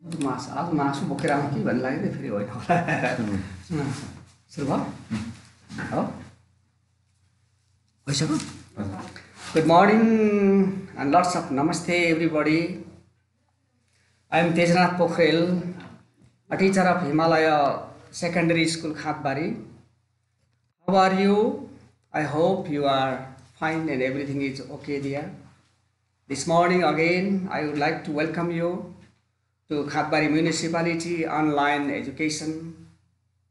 आज मासु बोकेर आउँ कि भन्ने लाग्यो फेरि होइन होला सुरु भयो हो भइसक्यो Good morning and lots of namaste everybody. I am Tejnath Pokhrel, a teacher of Himalaya Secondary School Khatbari. How are you? I hope you are fine and everything is okay there. This morning again I would like to welcome you to Khatbari Municipality online education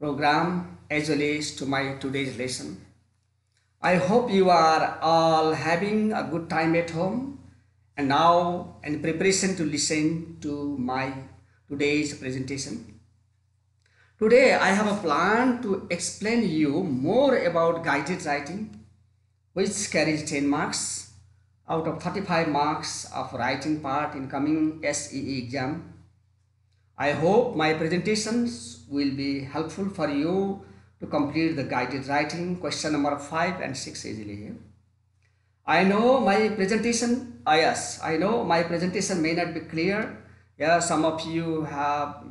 program as well as to my today's lesson. I hope you are all having a good time at home and now in preparation to listen to my today's presentation. Today I have a plan to explain you more about guided writing, which carries 10 marks out of 35 marks of writing part in coming SEE exam. I hope my presentations will be helpful for you to complete the guided writing question number 5 and 6 easily. I know my presentation, I know my presentation may not be clear. Yeah, some of you have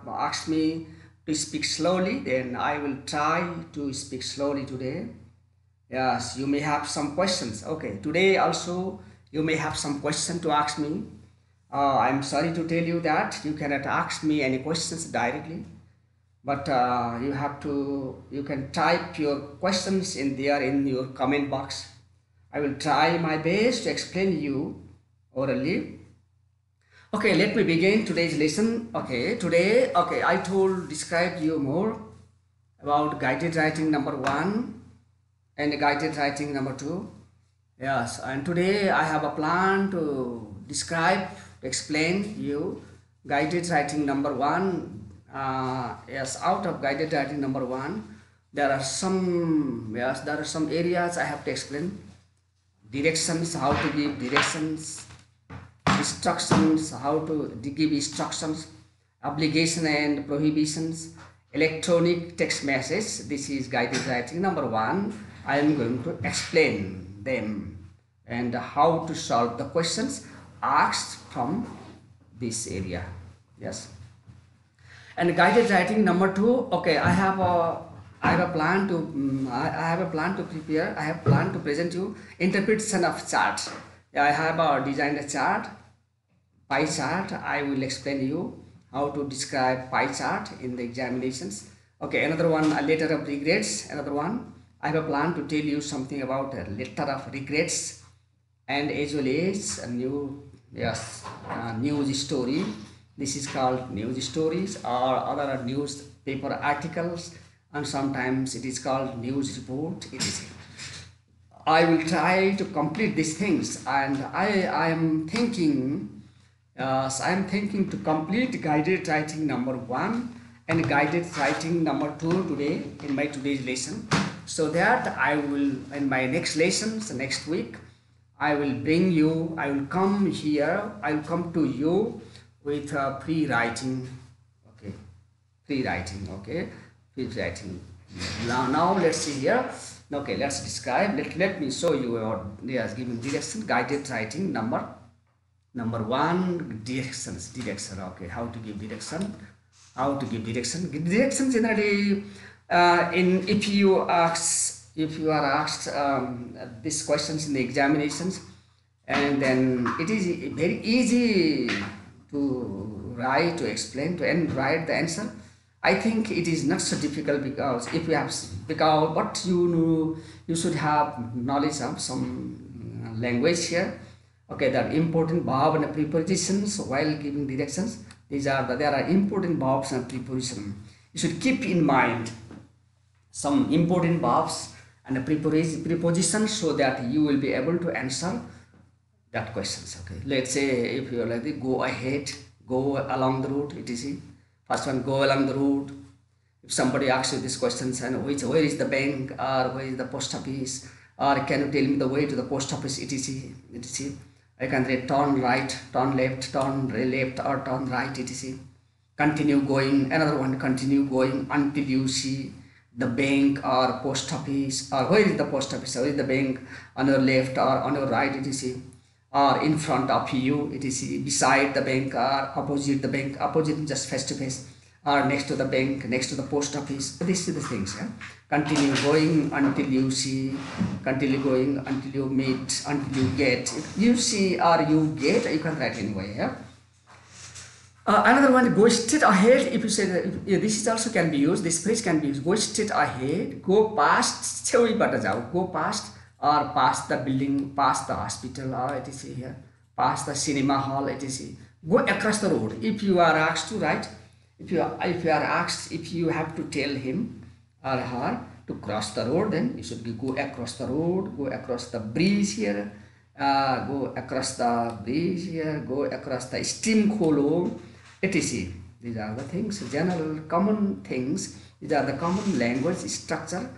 asked me to speak slowly. Then I will try to speak slowly today. Yes, you may have some questions. Okay, today also you may have some question to ask me. I'm sorry to tell you that you cannot ask me any questions directly, but you can type your questions in there in your comment box. I will try my best to explain you orally. Okay, let me begin today's lesson. Okay, today I describe you more about guided writing number 1 and guided writing number 2. Yes, and today I have a plan to explain you guided writing number 1. Yes, out of guided writing number 1, there are some areas I have to explain. Directions, how to give directions, instructions, how to give instructions, obligation and prohibitions, electronic text message. This is guided writing number 1. I am going to explain them and how to solve the questions asked from this area. Yes. And guided writing number 2. Okay, I have a plan to prepare. I have plan to present you interpretation of charts. I have designed a chart, pie chart. I will explain you how to describe pie chart in the examinations. Okay, another one, a letter of regrets. Another one, I have a plan to tell you something about a letter of regrets, and as well as a news story. This is called news stories or other newspaper articles, and sometimes it is called news report, etc. I will try to complete these things, and I am thinking to complete guided writing number 1 and guided writing number 2 today in my today's lesson, so that I will in my next lessons next week I will come to you with free writing. Now let's see here. Okay, let's describe. Let me show you giving direction. Guided writing number 1, direction. Okay, how to give direction. Direction generally, if you are asked these questions in the examinations, and then it is very easy to explain and write the answer. I think it is not so difficult, because but you should have knowledge of some language here. Okay, there are important verb and prepositions while giving directions. There are important verbs and prepositions. You should keep in mind some important verbs and prepositions, so that you will be able to answer that questions. Okay, let's say if you are like this, go ahead, go along the route, etc. First one, go along the route. If somebody asks you these questions, and where is the bank, or where is the post office, or can you tell me the way to the post office, etc. I can say turn right, turn left, or turn right, etc. Continue going. Another one, continue going until you see the bank or post office, or where is the post office, where is the bank, on your left or on your right, etc. or in front of you, etc., beside the bank or opposite the bank, opposite just face to face, or next to the bank, next to the post office. This is the things. Yeah? Continue going until you see, continue going until you meet, until you get. You see or you get, you can write anyway. Yeah? Another one, go straight ahead. If you say that, this is also can be used, this phrase can be used. Go straight ahead, go past, go past or past the building, past the hospital, or etc. here, past the cinema hall, etc. Go across the road. If you are asked to write, if you are asked, if you have to tell him or her to cross the road, then you should be go across the road, go across the bridge here, go across the bridge here, go across the stream kholo, etc. These are the things, general common things. These are the common language structure.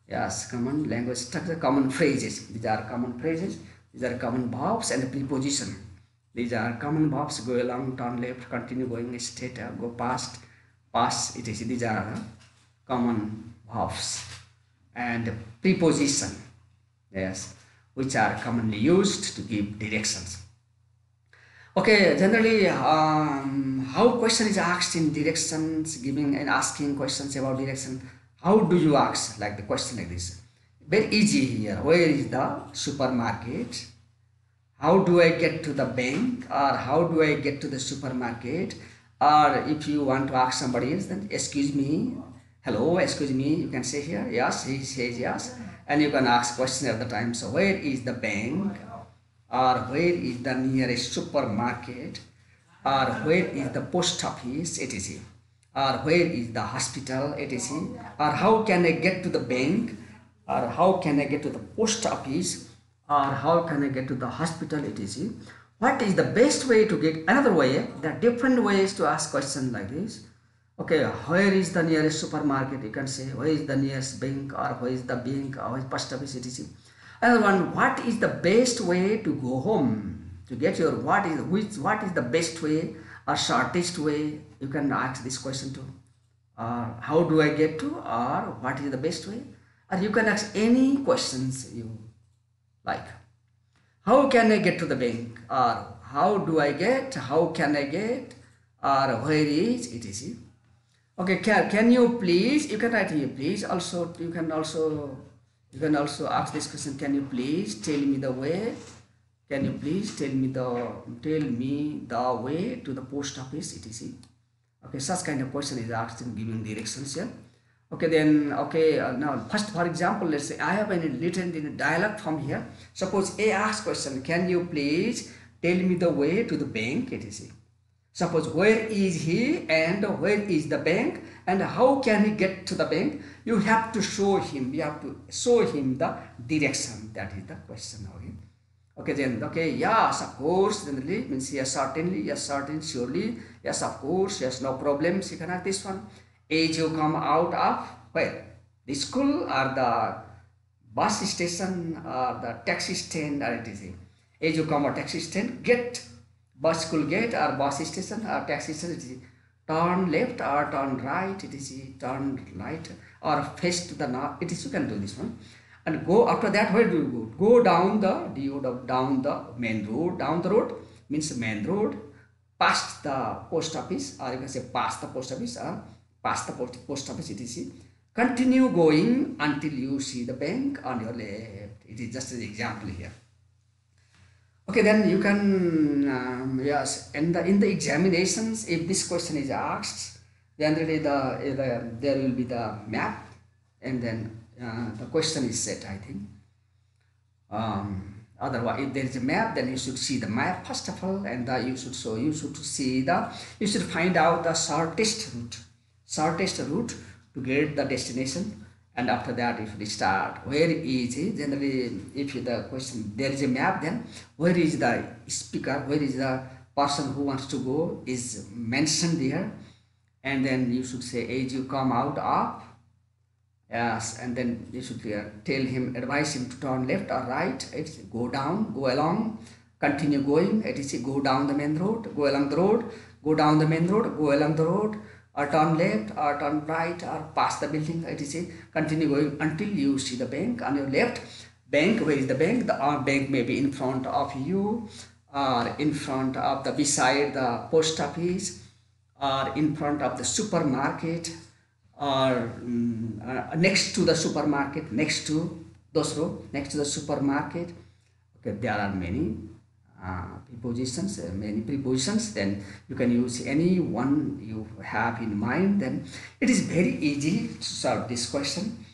Yes, common language structure, common phrases. These are common phrases. These are common verbs and preposition. These are common verbs. Go along, turn left, continue going straight, go past, pass, etc. These are common verbs and preposition. Yes, which are commonly used to give directions. Okay, generally, how question is asked in directions, giving and asking questions about direction. How do you ask like the question like this? Very easy here. Where is the supermarket? How do I get to the bank? Or how do I get to the supermarket? Or if you want to ask somebody else, then excuse me, hello, excuse me, you can say here, yes, he says yes. And you can ask question at the time. So where is the bank? Or where is the nearest supermarket, or where is the post office, etc., or where is the hospital, etc., or how can I get to the bank, or how can I get to the post office, or how can I get to the hospital, etc. What is the best way to get? Another way, there are different ways to ask questions like this. Okay, where is the nearest supermarket? You can say where is the nearest bank, or where is the bank, or where is post office, etc. Another one, what is the best way to go home? To get your what is the best way or shortest way? You can ask this question too. How do I get to, or what is the best way? Or you can ask any questions you like. How can I get to the bank? Or how do I get? How can I get? Or where is it is? Okay, can you please? You can write here, please. Also, you can also ask this question. Can you please tell me the way? Can you please tell me the way to the post office, etc. Okay, such kind of question is asked in giving directions here. Okay, then now first, for example, let's say I have written in a dialogue form here. Suppose A asks question, can you please tell me the way to the bank, etc. Suppose where is he and where is the bank and how can he get to the bank? You have to show him. You have to show him the direction. That is the question. Okay, then yes, of course. Generally means yes, certainly, yes, certain, surely, yes, of course, yes, no problems. You can have this one. As you come out of where? The school or the bus station or the taxi stand or etc. As you come out taxi stand, get bus school gate or bus station or taxi station, etc. Turn left or turn right, etc. Turn right or face to the north, etc. You can do this one. And go after that, where do you go? Go down the main road. Down the road means main road, past the post office, or you can say past the post office or past the post office, etc. Continue going until you see the bank on your left. It is just an example here. Okay, then you can yes, and in the examinations, if this question is asked, generally there will be the map, and then the question is set, I think. Otherwise, if there is a map, then you should see the map first of all, and you should find out the shortest route to get the destination. And after that, if we start, where is he? Generally, if the question, there is a map, then where is the speaker, where is the person who wants to go is mentioned there. And then you should say, as you come out of, yes, and then you should tell him, advise him to turn left or right, go down, go along, continue going, etc. Go down the main road, go along the road, go down the main road, go along the road, or turn left or turn right or past the building, etc. Continue going until you see the bank on your left. bank. Where is the bank? The bank may be in front of you, or in front of the beside the post office, or in front of the supermarket, or next to the supermarket, next to those row, next to the supermarket. Okay, there are many prepositions, many prepositions. Then you can use any one you have in mind. Then it is very easy to solve this question.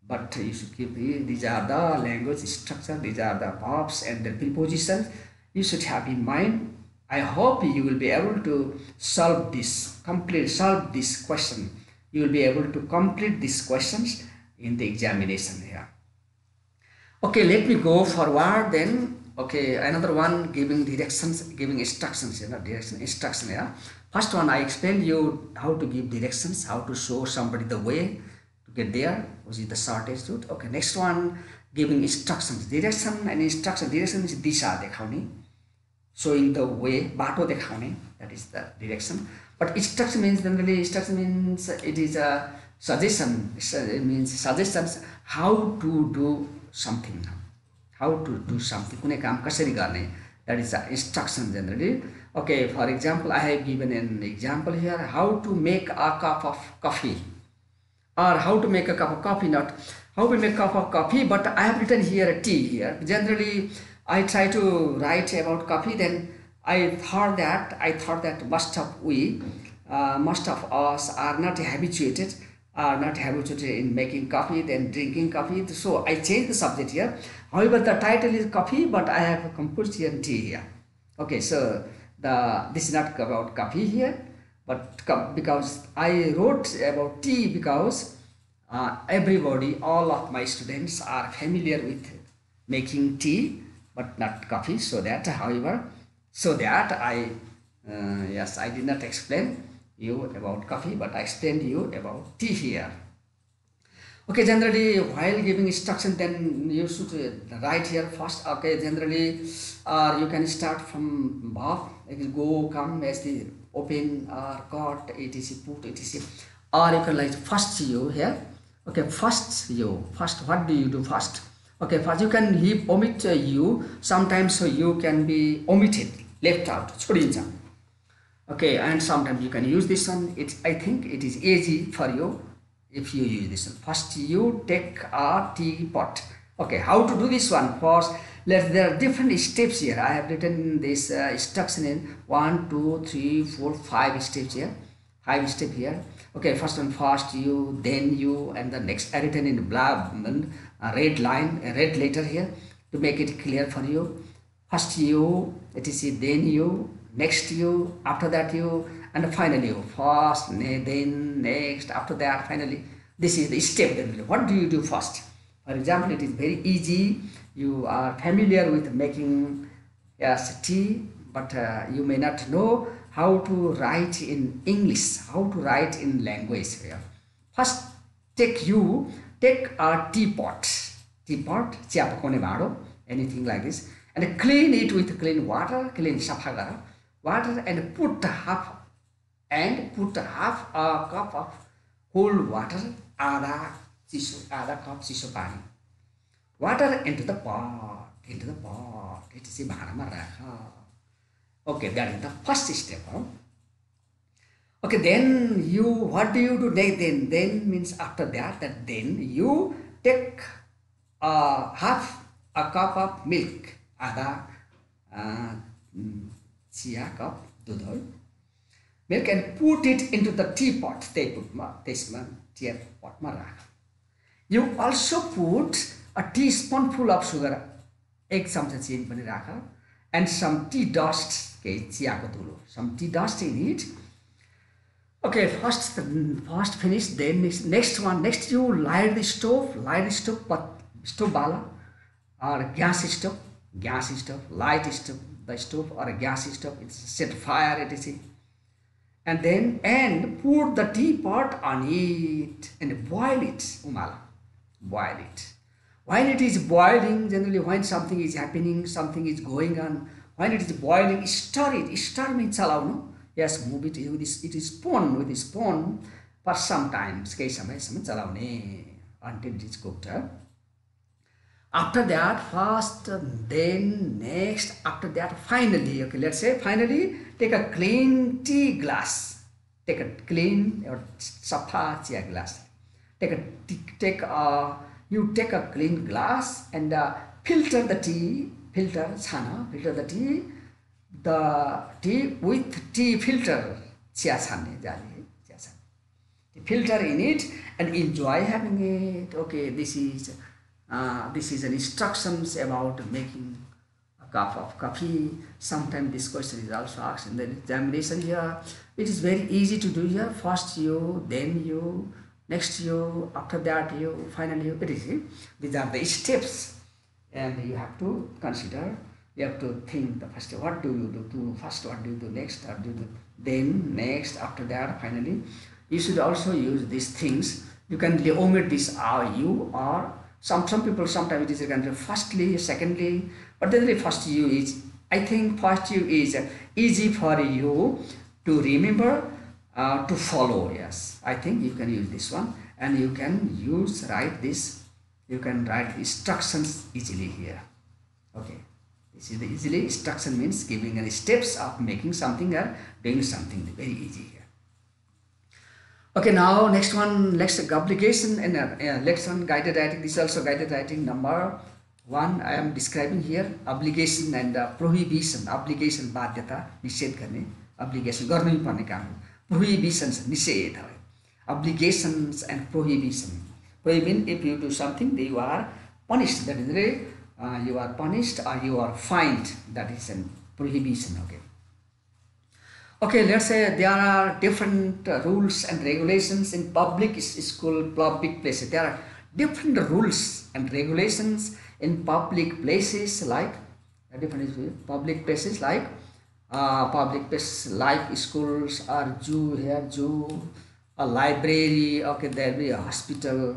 But you should keep these are the language structure, these are the verbs and the prepositions you should have in mind. I hope you will be able to solve this, solve this question. You will be able to complete these questions in the examination here. Okay, let me go forward then. Okay, another one, giving directions, giving instructions, direction, instruction here. First one, I explained you how to give directions, how to show somebody the way to get there, which is the shortest route. Okay, next one, giving instructions. Direction and instruction. Direction is disha dekhaune, showing the way, bato dekhaune, that is the direction. But instruction means generally, instruction means it is a suggestion. It means suggestions how to do something. How to do something, कुनै काम कसरी गर्ने, that is the instruction generally. Okay, for example, I have given an example here, how to make a cup of coffee, or how to make a cup of coffee, not how to make a cup of coffee, but I have written here a tea here. Generally, I try to write about coffee, then I thought that most of us are not habituated in making coffee, then drinking coffee. So I changed the subject here. However, the title is coffee, but I have composed here tea here. Okay, so this is not about coffee here, but because I wrote about tea because everybody, all of my students are familiar with making tea, but not coffee. So that, however, yes, I did not explain you about coffee, but I explained you about tea here. Okay, generally while giving instruction, then you should write here first. Okay, generally you can start from verb. It will go, come, as the open, or got, etc, put, etc, or you can write first you here. Okay, first you, first, what do you do first? Okay, first you can omit you sometimes, so you can be omitted, left out, chhodincha. Okay, and sometimes you can use this one. I think it is easy for you if you use this one. First you take a teapot. Okay, how to do this one? First, there are different steps here. I have written this instruction in 1, 2, 3, 4, 5 steps here. 5 steps here. Okay, first one, first you, then you, and the next written in black red line, a red letter here to make it clear for you. First you, etc, then you, next you, after that you, and finally you. First, then, next, after that, finally. This is the step. What do you do first? For example, it is very easy. You are familiar with making tea, but you may not know how to write in English, how to write in language here. First, take a teapot, chiya pakone bhado, anything like this, and clean it with clean water, clean safa gara water, and put half a cup of cold water, आधा cup चिसो पानी, water into the pot, it is भाँडामा राख. Okay, that is the first step. Okay, then you, what do you do next? Then means after that, then you take half a cup of milk, आधा chia cup दूध हो, milk, and put it into the teapot. Teapot ma rakh. You also put a teaspoonful of sugar, एक चम्चा चिनी पनि राख, and some tea dust, चियाको धुलो, some tea dust in it. Okay, first finish. Then next you light the stove, stove bala, or gas stove, light stove, the stove or a gas stove. It's set fire, etc. And put the teapot on it and boil it. Umala, boil it. While it is boiling, generally when something is happening, something is going on, when it is boiling, stir it. Stir means chalaunu. Yes, move it with this spoon for some time. Until it is cooked. After that, first, then next, after that, finally. Okay, let's say finally, take a clean tea glass. Take a clean or safa tea glass. You take a clean glass and filter the tea. Filter the tea. The tea with tea filter. Chia chane jali. Filter in it and enjoy having it. Okay, this is an instructions about making a cup of coffee. Sometimes this question is also asked in the examination here. It is very easy to do here. First you, then you, next you, after that you, finally you. It is it. These are the steps, and you have to consider. You have to think the first. What do you do first? What do you do next? What do you do then next? After that, finally. You should also use these things. You can omit this you or some people sometimes it is kind of firstly, secondly, but then the first you is, I think first you is easy for you to remember, to follow. Yes, I think you can use this one, and you can write this. You can write instructions easily here. Okay, this is the easily instruction means giving any steps of making something or doing something very easy here. Okay, now next one, next obligation and lesson guided writing. This is also guided writing number 1. I am describing here obligation and prohibition. Obligation बाध्यता निषेध गर्ने, obligation गर्नै पर्ने काम हो. Prohibitions निषेध हो. Obligations and prohibition. Prohibition, if you do something, you are punished. That is, you are punished or you are fined. That is a prohibition. Okay. Okay, let's say there are different rules and regulations in public school, public places. There are different rules and regulations in public places like public places like schools or zoo, a library. Okay, there will be a hospital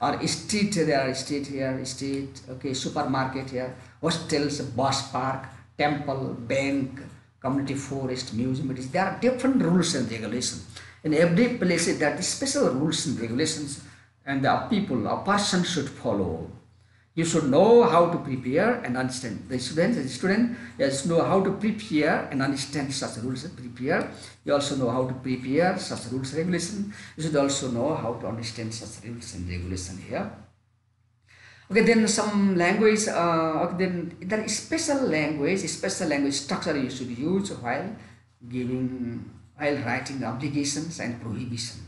or street. There are street here, street. Okay, supermarket here, hostels, bus park, temple, bank, community forest, museum. There are different rules and regulations. In every place there are special rules and regulations, and a person should follow. You should know how to prepare and understand. The student has know how to prepare and understand such rules and prepare. You also know how to prepare such rules and regulations. You should also know how to understand such rules and regulations here. Okay, then some language, okay, then there is special language structure you should use while writing obligations and prohibition.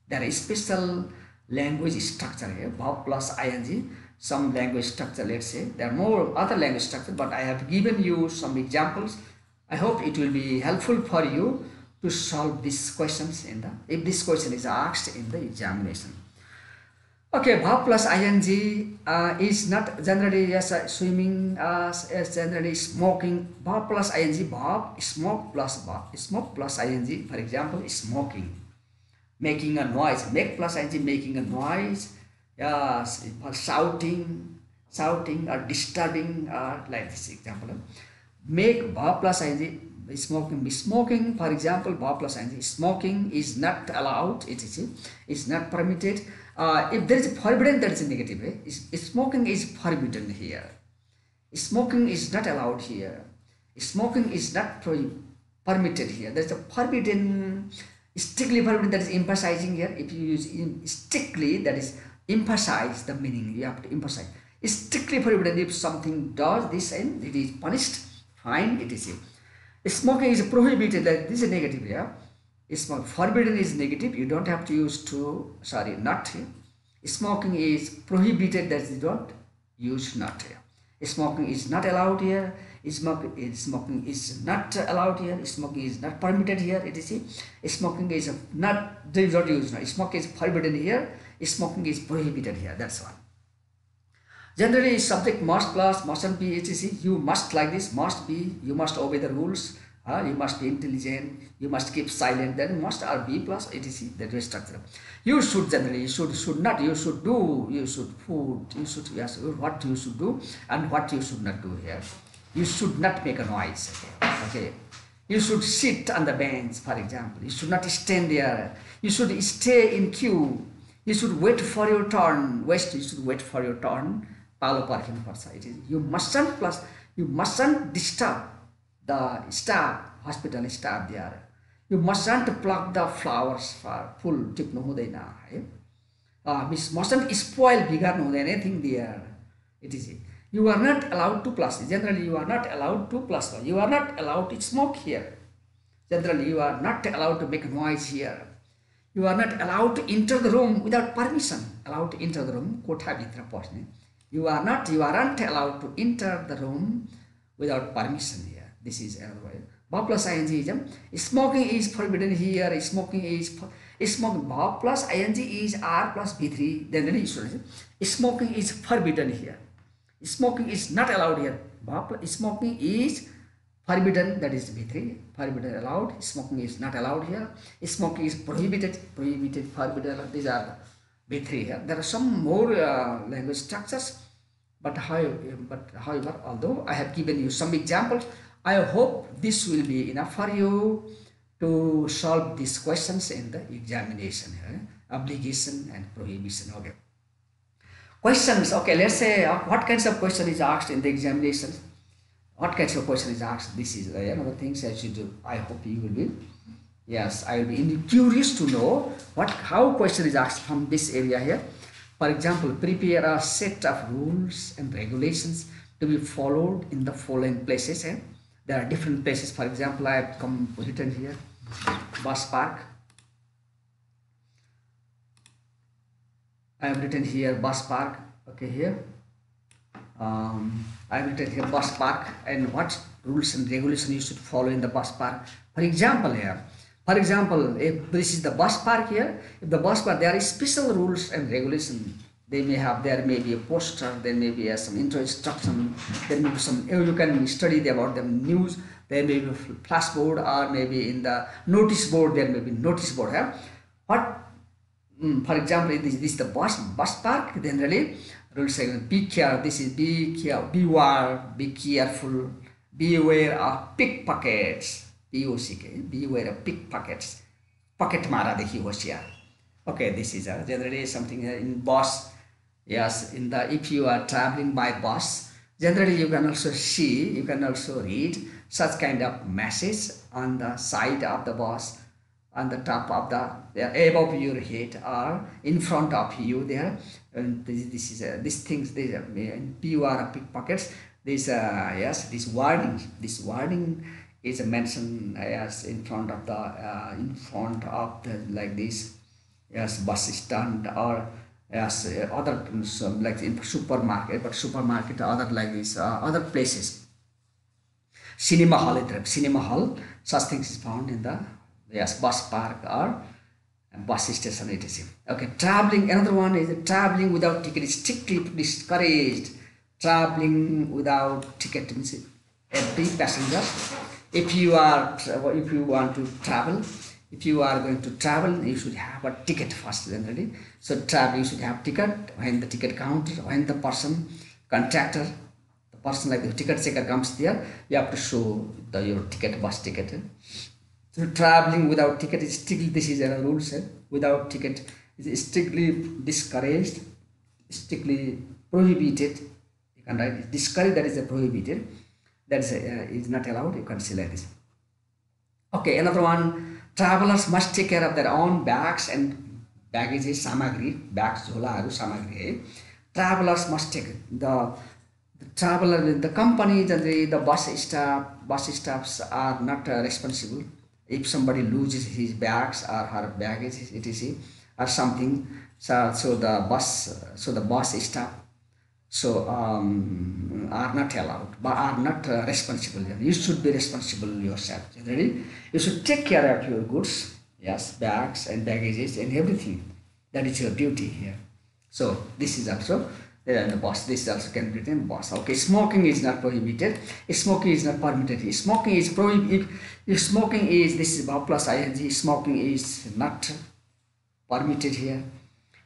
There is special language structure here, verb plus ing. Some language structure, let's say. There are more other language structure, but I have given you some examples. I hope it will be helpful for you to solve these questions if this question is asked in the examination. Okay, verb plus ing is not generally swimming, generally smoking. Verb plus ing, verb, smoke plus ing. For example, smoking, making a noise. Make plus ing, making a noise. Yes, for shouting or disturbing, like this example. Make verb plus ing, smoking. For example, verb plus ing, smoking is not allowed. It's not permitted. If there is forbidden, that is a negative. Smoking is forbidden here. Smoking is not allowed here. Smoking is not permitted here. There is a forbidden, strictly forbidden, that is emphasizing here. If you use strictly, that is emphasize the meaning. You have to emphasize. Strictly forbidden. If something does this and it is punished, fine, it is. Smoking is prohibited. Like this is negative here. Forbidden is negative. You don't have to use not here. Smoking is prohibited. That you don't use not here. Smoking is not allowed here. Smoking is not allowed here. Smoking is not permitted here. It is smoking is not, do not use now. Smoking is forbidden here. Smoking is prohibited here. That's one. Generally, subject must plus, mustn't be, etc. You must like this, must be, you must obey the rules. You must be intelligent, you must keep silent, then must or be plus, etc. That is structure. You should generally, you should not, you should do, you should food, you should, yes, what you should do and what you should not do here. You should not make a noise. Okay. You should sit on the bench, for example. You should not stand there. You should stay in queue. You should wait for your turn. You should wait for your turn. पालो पर्खिनुपर्छ. It is you mustn't plus you mustn't disturb the staff, hospital staff there. You mustn't pluck the flowers for full टिप्नु हुँदैन है. Mustn't spoil बिगार्नु हुँदैन anything there. It is you are not allowed to plus. Generally you are not allowed to plus. You are not allowed to smoke here. Generally you are not allowed to make noise here. You are not allowed to enter the room without permission. Allowed to enter the room. कोठा भित्र पस्ने. You aren't allowed to enter the room without permission here. This is another way. Verb plus ing is smoking is forbidden here. Smoking is smoking. Verb plus ing is r plus v3. Then you should say smoking is forbidden here. Smoking is not allowed here. Verb smoking is forbidden, that is v3. Forbidden, allowed. Smoking is not allowed here. Smoking is prohibited. Prohibited, forbidden. These are the v3 here. There are some more language structures, but however, although I have given you some examples, I hope this will be enough for you to solve these questions in the examination. Obligation and prohibition. Okay. Questions. Okay, let's say what kinds of question is asked in the examination. What kinds of question is asked? This is another things I should do. I hope you will be. Yes, I will be curious to know how question is asked from this area here. For example, prepare a set of rules and regulations to be followed in the following places. There are different places. For example, I have written here bus park. I have written here bus park. Okay, here. I have written here bus park and what rules and regulations you should follow in the bus park. For example, here. For example, if this is the bus park here, if the bus park, there are special rules and regulations. There may be a poster, there may be some intro instruction, there may be some, you can study about the news, there may be a flashboard, or maybe in the notice board, there may be notice board here. For example, if this is the bus park, then really, rules say, be careful, this is be careful, beware of pickpockets. Beware of pickpockets. Pocket mara dekhi hoshiyar. Okay, this is generally something in bus. Yes, if you are traveling by bus, generally you can also see, you can also read such kind of message on the side of the bus, on the top of above your head or in front of you there. And these things. Beware of pickpockets. This wording is mentioned as in front of the like this, yes, bus stand, or yes, other like in supermarket, other like this, other places. Cinema hall, such things is found in the bus park or bus station, etc. Okay, traveling. Another one is traveling without ticket is strictly discouraged. Traveling without ticket means every passenger. If you want to travel, if you are going to travel, you should have a ticket first generally. So travel, you should have ticket. When the ticket counter, when the person, contractor, the person like the ticket checker comes there, you have to show your ticket, bus ticket. So traveling without ticket is strictly, this is a rule, sir. Without ticket is strictly discouraged, strictly prohibited. You can write discouraged, that is a prohibited. That is not allowed. You can see like this. Okay, another one. Travelers must take care of their own bags and baggage, samagri, bags, jhola, samagri. Travelers must take the company, the bus staffs are not responsible if somebody loses his bags or her baggage, etc., or something. So the bus staff are not allowed, but are not responsible. You should be responsible yourself. Generally, you should take care of your goods, yes, bags and baggages and everything. That is your duty here. So this is also the boss. This also can be written boss. Okay, smoking is not prohibited. Smoking is not permitted. Smoking is prohibited. If smoking is, this is verb plus ing. Smoking is not permitted here,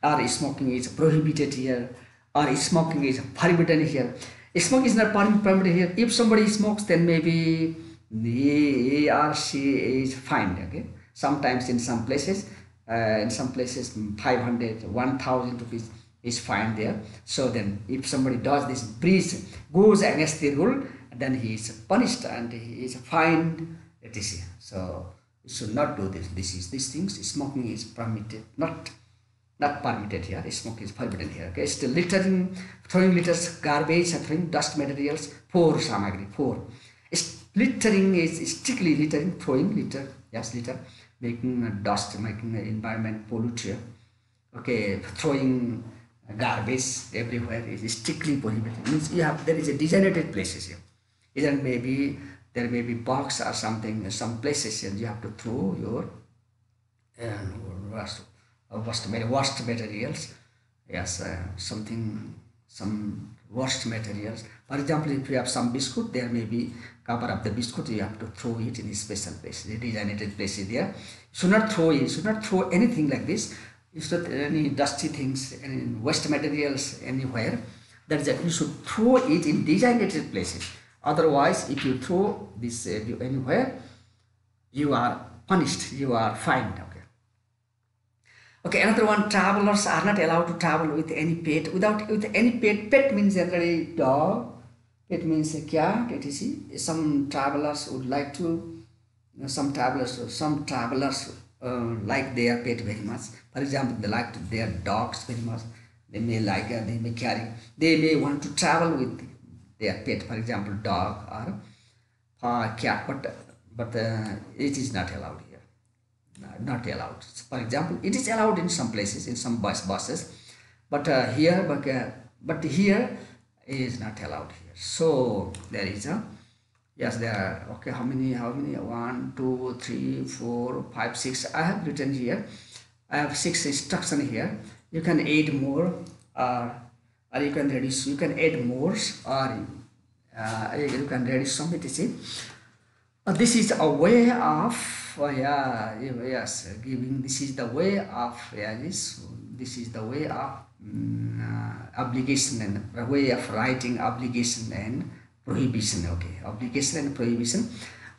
or smoking is prohibited here, or smoking is forbidden here. Smoking is not permitted here. If somebody smokes, then maybe he or she is fined. Okay. Sometimes in some places 500, 1,000 rupees. is fine there. So then if somebody does this breach, goes against the rule, then he is punished and he is fined, etc. So you should not do this. These things. Smoking is permitted, not permitted here. Smoking is forbidden here. Okay, still littering, throwing litters, garbage, throwing dust materials, poor samagri, poor. Littering is strictly littering, throwing litter, yes, litter, making dust, making the environment pollute here. Okay, throwing garbage everywhere is strictly prohibited. Means you have, there is a designated places here. Either maybe there may be box or something, some places and you have to throw your worst materials. Yes, some worst materials. For example, if you have some biscuit, there may be cover of the biscuit, you have to throw it in a special place. The designated place is there. You should not throw it. You should not throw anything like this. You should not any dusty things, any waste materials anywhere. That is that you should throw it in designated places. Otherwise, if you throw this anywhere, you are punished. You are fined. Okay, another one, travelers are not allowed to travel with any pet. With any pet. Pet means generally dog. Pet means a cat, etc. Some travelers would like to, some travelers like their pet very much. For example, they like their dogs very much. They may like, they may want to travel with their pet. For example, dog or cat, but it is not allowed here. Not allowed. For example, it is allowed in some places, in some buses, but here is not allowed here. So there is a, yes, there are, okay, how many 1 2 3 4 5 6 I have written here. I have 6 instructions here. You can add more, or you can reduce, you can add more, or you can reduce some, etc. This is a way of giving. This is the way of this is the way of obligation and a way of writing obligation and prohibition. Okay, obligation and prohibition.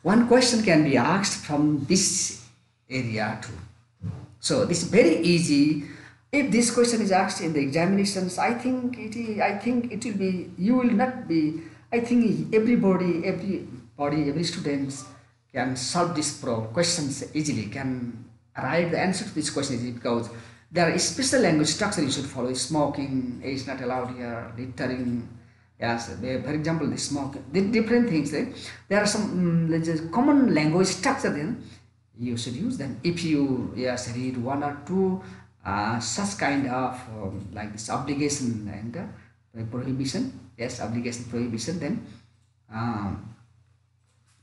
One question can be asked from this area too. So this is very easy. If this question is asked in the examinations, I think it will be, you will not be, I think every student can solve this questions easily, can arrive the answer to this question easily, because there is special language structure you should follow. Smoking is not allowed here, littering, yes, for example, the smoking, the different things. There are some common language structure, then you should use them. If you read 1 or 2 such kind of like this obligation and prohibition, yes, obligation, prohibition,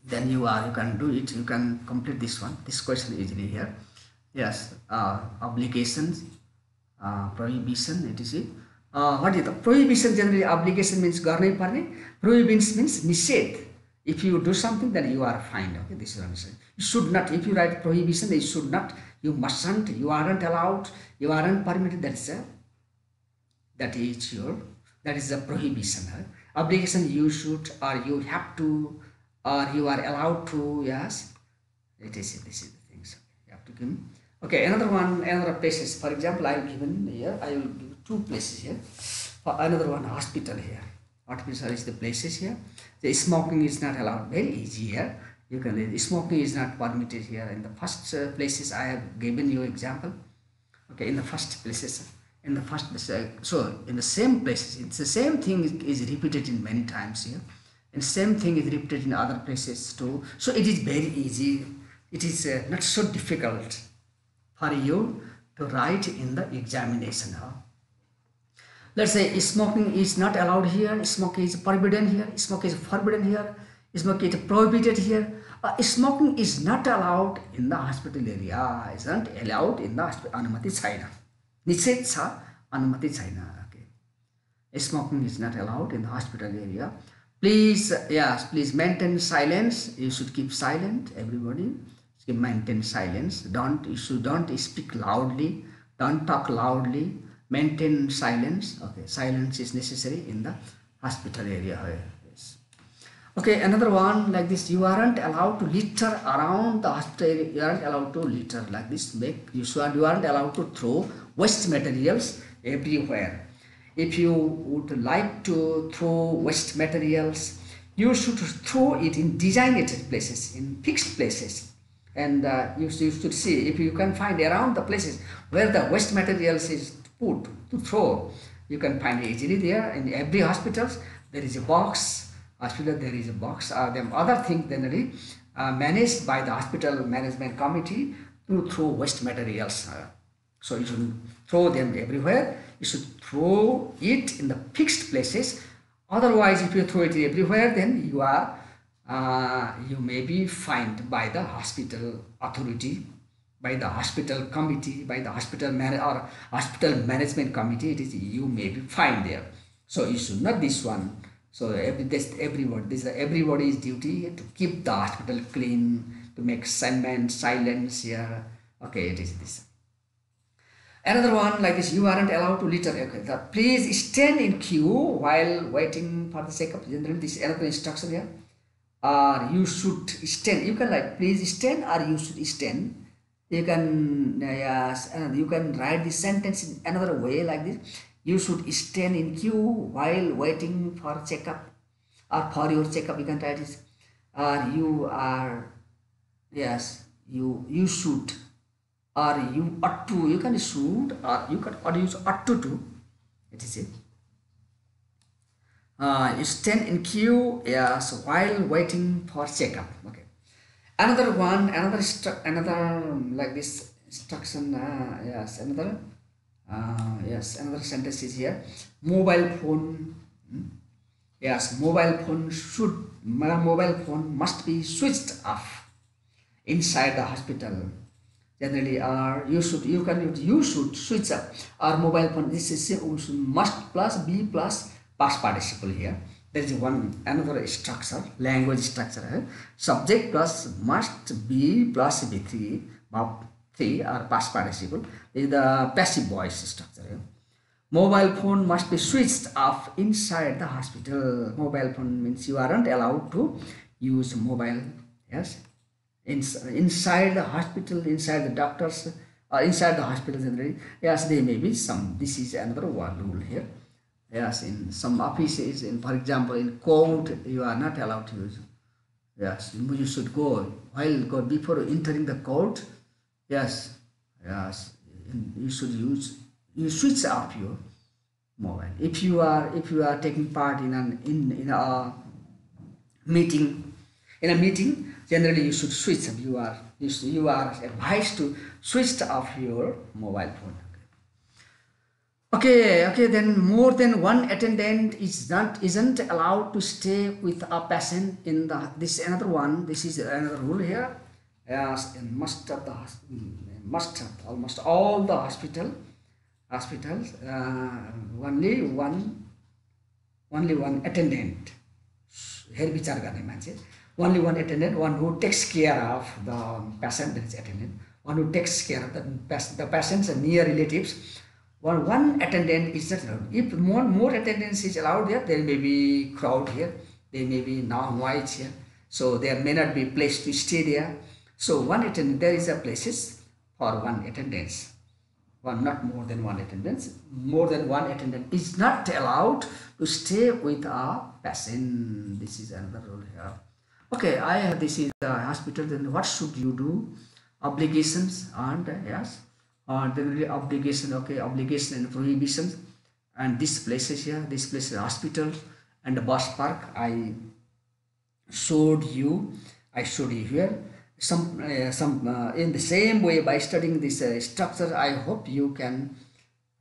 then you can do it, you can complete this one, this question easily here. Yes, obligations, prohibition, etc. What is the prohibition? Generally obligation means garnai parne, prohibition means nished. If you do something, then you are fined. Okay, this is what I'm saying. You should not, if you write prohibition, you should not, you mustn't, you aren't allowed, you aren't permitted. That is a prohibition. Obligation, you should, or you have to, or you are allowed to. Yes, this is the things. You have to give. Okay, another places. For example, I have given here, I will give 2 places here. For another one, hospital here. Hospital is the places here. The smoking is not allowed. Very easy here. You can, smoking is not permitted here. In the first places, I have given you example. Okay, in the first places, so in the same places, it's the same thing is repeated in many times here, and same thing is repeated in other places too. So it is very easy. It is not so difficult for you to write in the examination. Let's say smoking is not allowed here, smoking is forbidden here, smoking is forbidden here, smoking is prohibited here. Smoking is not allowed in the hospital area, isn't allowed in the hospital. Anumati chaina. Nishedh cha, anumati chaina. Okay. Smoking is not allowed in the hospital area. Please, yes, please maintain silence. You should keep silent, everybody. Maintain silence. You should don't speak loudly. Don't talk loudly. Maintain silence. Okay, silence is necessary in the hospital area. Yes. Okay, another one like this. You aren't allowed to litter around the hospital area. You aren't allowed to litter like this. You aren't allowed to throw waste materials everywhere. if you would like to throw waste materials, you should throw it in designated places, in fixed places. And you should see if you can find around the places where the waste materials is put to throw. You can find easily there. In every hospital there is a box. Hospital there is a box. Them other things generally managed by the hospital management committee to throw waste materials. So you should throw them everywhere. You should throw it in the fixed places. Otherwise, if you throw it everywhere, then you may be fined by the hospital authority, by the hospital committee, by the hospital hospital management committee. It is you may be fined there. So you should not this one. So everybody's duty to keep the hospital clean, to make silence here. Okay, it is this. Another one like this, you aren't allowed to litter. Okay, please stand in queue while waiting for the checkup. Generally, this is another instruction here. Or you should stand. You can like please stand or you should stand. You can yes, you can write this sentence in another way like this. You should stand in queue while waiting for checkup or for your checkup. You can write this. Or you are yes, you should. Or you ought to, you can should or you can or use ought to do. It is it. You stand in queue yes while waiting for checkup. Okay. Another one, another like this instruction. Yes, another another sentence is here. Mobile phone. Yes, mobile phone must be switched off inside the hospital. Generally, you should switch up our mobile phone. This is must plus be plus past participle here. There is another structure, language structure. Subject plus must be plus be three or past participle. This is the passive voice structure here. Mobile phone must be switched off inside the hospital. Mobile phone means you aren't allowed to use mobile. Yes. Inside the hospital, inside the doctors, or inside the hospital generally, yes, there may be some. This is another one rule here. Yes, in some offices, for example, in court, you are not allowed to use. Yes, you should go before entering the court. Yes, you should you switch off your mobile. If you are taking part in a meeting, generally you should switch. You are advised to switch off your mobile phone. Okay. Then more than one attendant isn't allowed to stay with a patient in the. This is another one. This is another rule here. Yes, in almost all the hospitals, only one attendant. Here विचार गर्ने मान्छे. Only one attendant, one who takes care of the patient, that is attendant, one who takes care of the patients and near relatives. One attendant is not allowed. If more attendance is allowed here, there may be crowd here, there may be non-whites here, so there may not be place to stay there. So one attendant, there is a places for one attendance. Not more than one attendance. More than one attendant is not allowed to stay with a patient. This is another rule here. Okay, this is the hospital. Then what should you do? Obligations and yes, then obligation. Okay, obligation and prohibitions. And this places here. This place is hospital and the bus park. I showed you here. Some in the same way, by studying this structure, I hope you can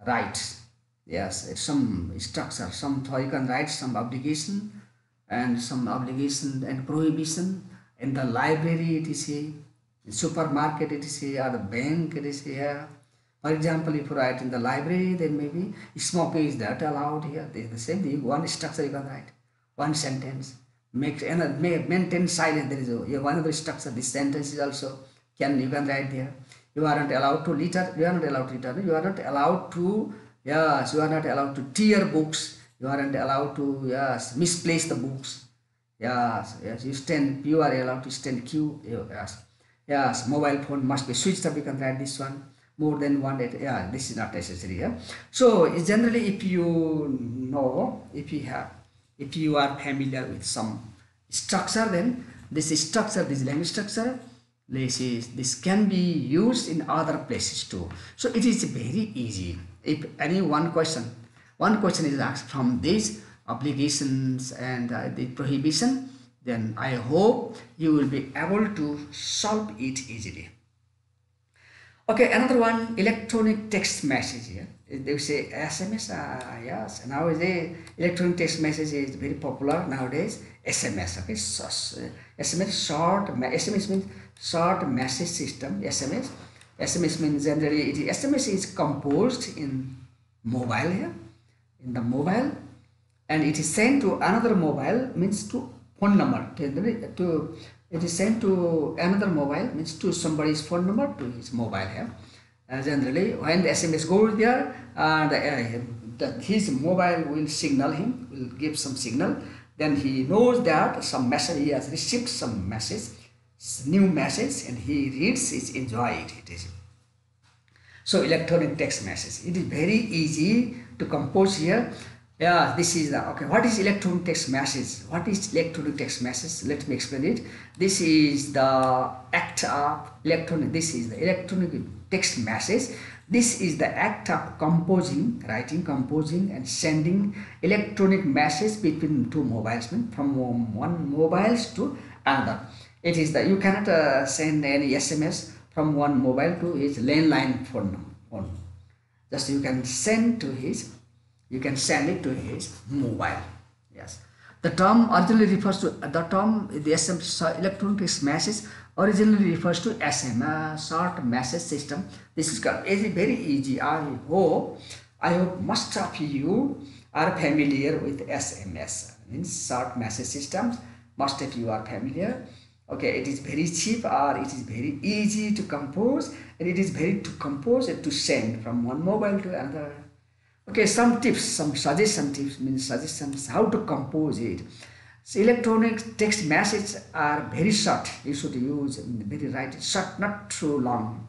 write some structure. You can write some obligation and prohibition. In the library it is here, in supermarket it is here, or the bank it is here. For example, if you write in the library, then maybe smoking is not allowed here. They the same thing. One structure you can write, one sentence. Maintain silence. There is one other structure. This sentence is also you can write there. You are not allowed to litter. You are not allowed to litter. You are not allowed to you are not allowed to tear books. You aren't allowed to misplace the books. You are allowed to stand queue. Mobile phone must be switched off. You can write this one. more than one data. Yeah, this is not necessary. Yeah. So generally, if you know, if you are familiar with some structure, then this structure, this language structure, this can be used in other places too. So it is very easy. If any one question is asked from these obligations and the prohibition, then I hope you will be able to solve it easily. Okay, another one, electronic text message here. They say SMS. Yes, nowadays electronic text message is very popular nowadays. SMS. Okay, so, SMS SMS means short message system. SMS means generally SMS is composed in mobile here, in the mobile, and it is sent to another mobile, means to phone number. It is sent to another mobile, means to somebody's phone number to his mobile here. Generally, when the SMS goes there, his mobile will signal him, will give some signal. Then he knows that some message, he has received some message, new message, and he reads it, enjoy it. It is so electronic text message. It is very easy to compose here. Yeah, this is the okay. What is electronic text message? What is electronic text message? Let me explain it. This is the act of electronic. This is the electronic text message. This is the act of composing, writing, composing, and sending electronic message between two mobiles, from one mobiles to another. It is the you cannot send any SMS from one mobile to his landline phone. Just you can send to his. You can send it to his mobile. Yes. The term originally refers to the SMS electronic message originally refers to SMS, short message system. This is very easy. I hope most of you are familiar with SMS, means short message systems. Most of you are familiar. Okay, it is very cheap, or it is very easy to compose, and it is very to compose and to send from one mobile to another. Okay, some tips, some suggestion tips, means suggestions how to compose it. So electronic text messages are very short. You should use very write short, not too long.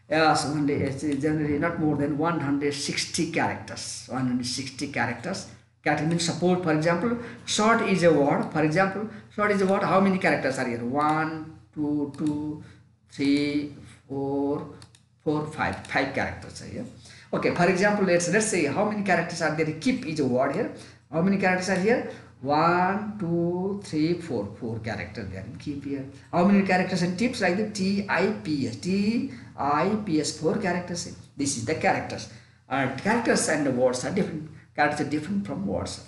Yes, only generally not more than 160 characters. 160 characters. Character means support. For example, short is a word. For example, short is a word. How many characters are here? 1, 2, 3, 4, 5. 5 characters are here. Okay, for example, let's say how many characters are there. Keep is a word here. How many characters are here? 1, 2, 3, 4. 4 characters there. Keep here. How many characters and tips like the TIPS? TIPS 4 characters. This is the characters. Characters and the words are different. Characters are different from words.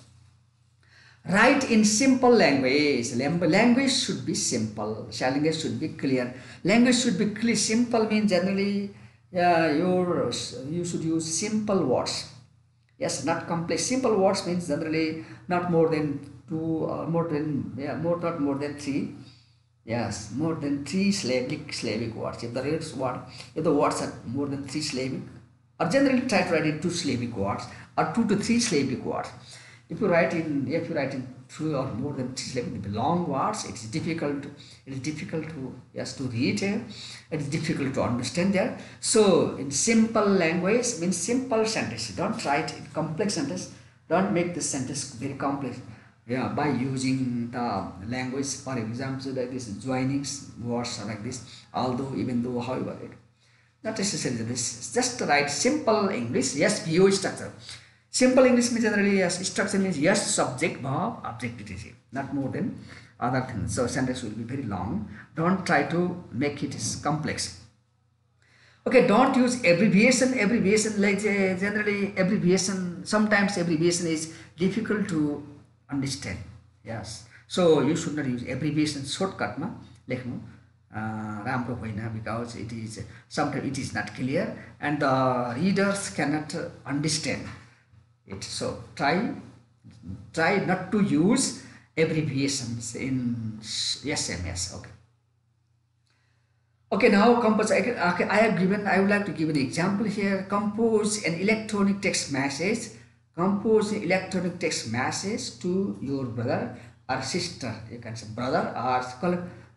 Write in simple language. Language should be simple. Language should be clear. Language should be clear. Simple means generally. You should use simple words. Yes, not complex. Simple words means generally not more than two, not more than three. Yes, more than three Slavic words. If the words are more than three Slavic, or generally try to write in 2 Slavic words or 2 to 3 Slavic words. If you write in 2 or more than 3 Slavic long words, it is difficult. To read. It is difficult to understand there. So in simple language means simple sentence. Don't write in complex sentence. Don't make the sentence very complex. Yeah, by using the language, for example, like this joining words like this. Although, even though, however, it not necessarily this. Just write simple English. Yes, VO structure. Simple English means generally yes, structure means yes, subject, verb, object, etc. Not more than other things. So sentence will be very long. Don't try to make it complex. Okay, don't use abbreviation. Abbreviation, like generally abbreviation. Sometimes abbreviation is difficult to understand. Yes. So you should not use abbreviation. Shortcut ma लेख्नु राम्रो होइन, because it is sometimes it is not clear and the readers cannot understand it. So try not to use abbreviations in SMS. Okay, now compose. I would like to give an example here. Compose an electronic text message. Compose an electronic text message to your brother or sister. You can say brother or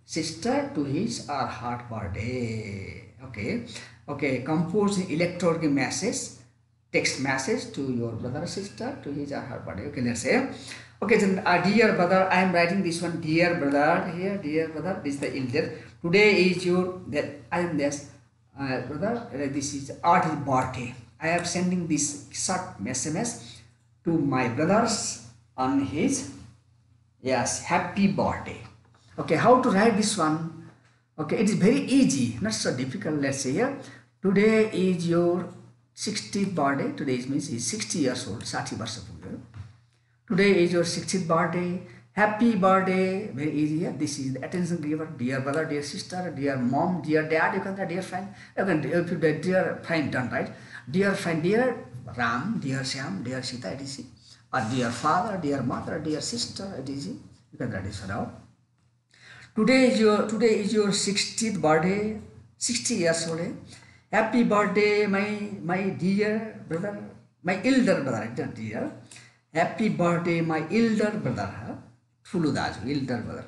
sister to his or her birthday. Okay, okay, compose an electronic message, text message to your brother or sister to his or her birthday. Okay, let's say, okay, then dear brother, I am writing this one, dear brother here, dear brother, this is the elder. Today is your, that I am this brother, this is Art's birthday. I am sending this short SMS to my brothers on his, yes, happy birthday. Okay, how to write this one? Okay, it is very easy, not so difficult. Let's say here, today is your 60th birthday. Today means he's 60 years old, 60 वर्ष पुग्यो. Today is your 60th birthday. Happy birthday. Very easy here. This is the attention giver. Dear brother, dear sister, dear mom, dear dad. You can say dear friend. You can if you dear friend done right. Dear friend, dear Ram, dear Shyam, dear Sita, etc. Or dear father, dear mother, dear sister, etc. You can write this one out. Today is your 60th birthday, 60 years old. Happy birthday, my dear brother, my elder brother, not dear. Happy birthday, my elder brother. ठुलो दाजु, elder brother.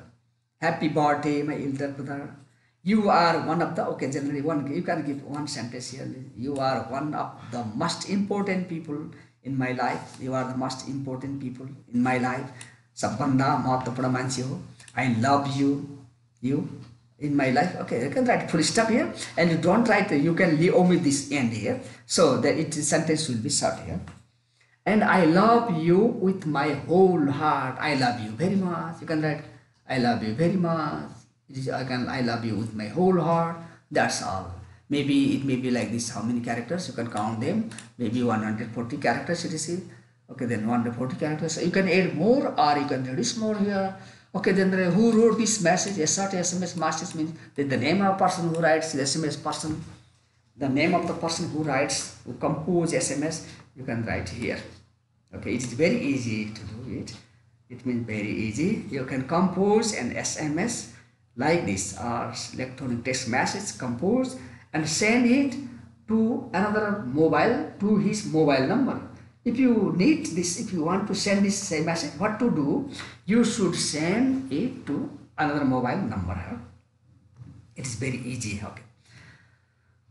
Happy birthday, my elder brother. You are one of the, okay, generally one, you can give one sentence here. You are one of the most important people in my life. You are the most important people in my life. सबभन्दा महत्त्वपूर्ण मान्छे हो. I love you in my life. Okay, you can write full stop here, and you don't write, you can leave omit this end here, so that it sentence will be short here. And I love you with my whole heart. I love you very much. You can write I love you very much. It is, I love you with my whole heart. That's all. Maybe it may be like this. How many characters? You can count them. Maybe 140 characters. It is. Okay, then 140 characters. You can add more or you can reduce more here. Okay, then who wrote this message? A short SMS message means that the name of person who writes the SMS person, the name of the person who writes, who compose SMS, you can write here. Okay, it is very easy to do it. It means very easy. You can compose an SMS like this, or electronic text message, compose and send it to another mobile, to his mobile number. If you need this, if you want to send this same message, what to do? You should send it to another mobile number. It is very easy. Okay.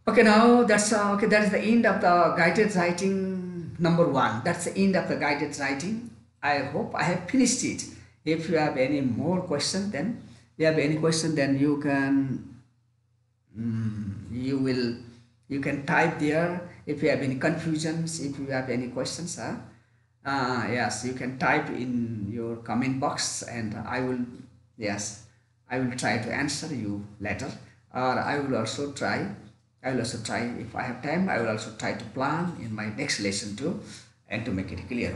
Okay, now that's okay. That is the end of the guided writing number 1. That's the end of the guided writing. I hope I have finished it. If you have any more question, then you can you can type there. If you have any confusions, if you have any questions, yes, you can type in your comment box, and I will try to answer you later. Or I will also try if I have time. I will also try to plan in my next lesson too, and to make it clear.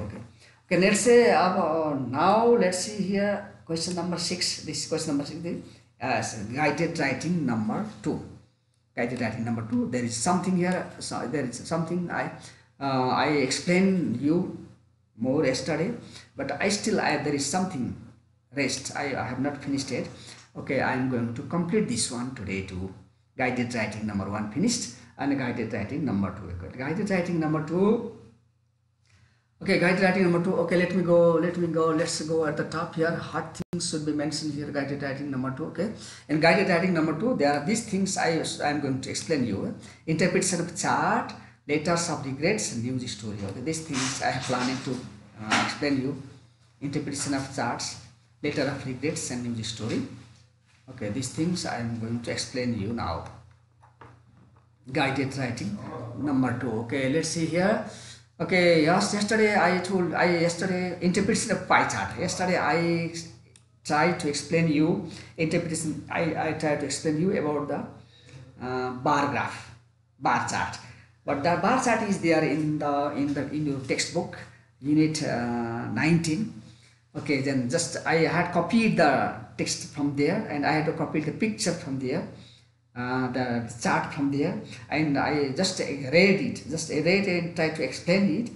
Okay, let's say now let's see here question number 6. This is question number 6, guided writing number 2. Guided writing number 2. There is something here. So there is something I explained you more yesterday, but there is something rest. I have not finished it. Okay, I am going to complete this one today too. Guided writing number 1 finished, and guided writing number 2. Guided writing number 2. Okay, guided writing number 2. Okay, let me go. Let's go at the top here. Hot things should be mentioned here. Guided writing number 2. Okay, in guided writing number 2, there are these things I am going to explain you. Interpretation of chart, letters of regrets, and news story. Okay, these things I have planned to explain you. Interpretation of charts, letter of regrets, and news story. Okay, these things I am going to explain you now. Guided writing number 2. Okay, let's see here. Okay, yes, yesterday interpretation of pie chart. Yesterday I tried to explain you interpretation. I tried to explain you about the bar graph, bar chart. But the bar chart is there in your textbook, unit 19. Okay, then just I had copied the text from there, and I had to copy the picture from there, the chart from there, and I just read it and tried to explain it.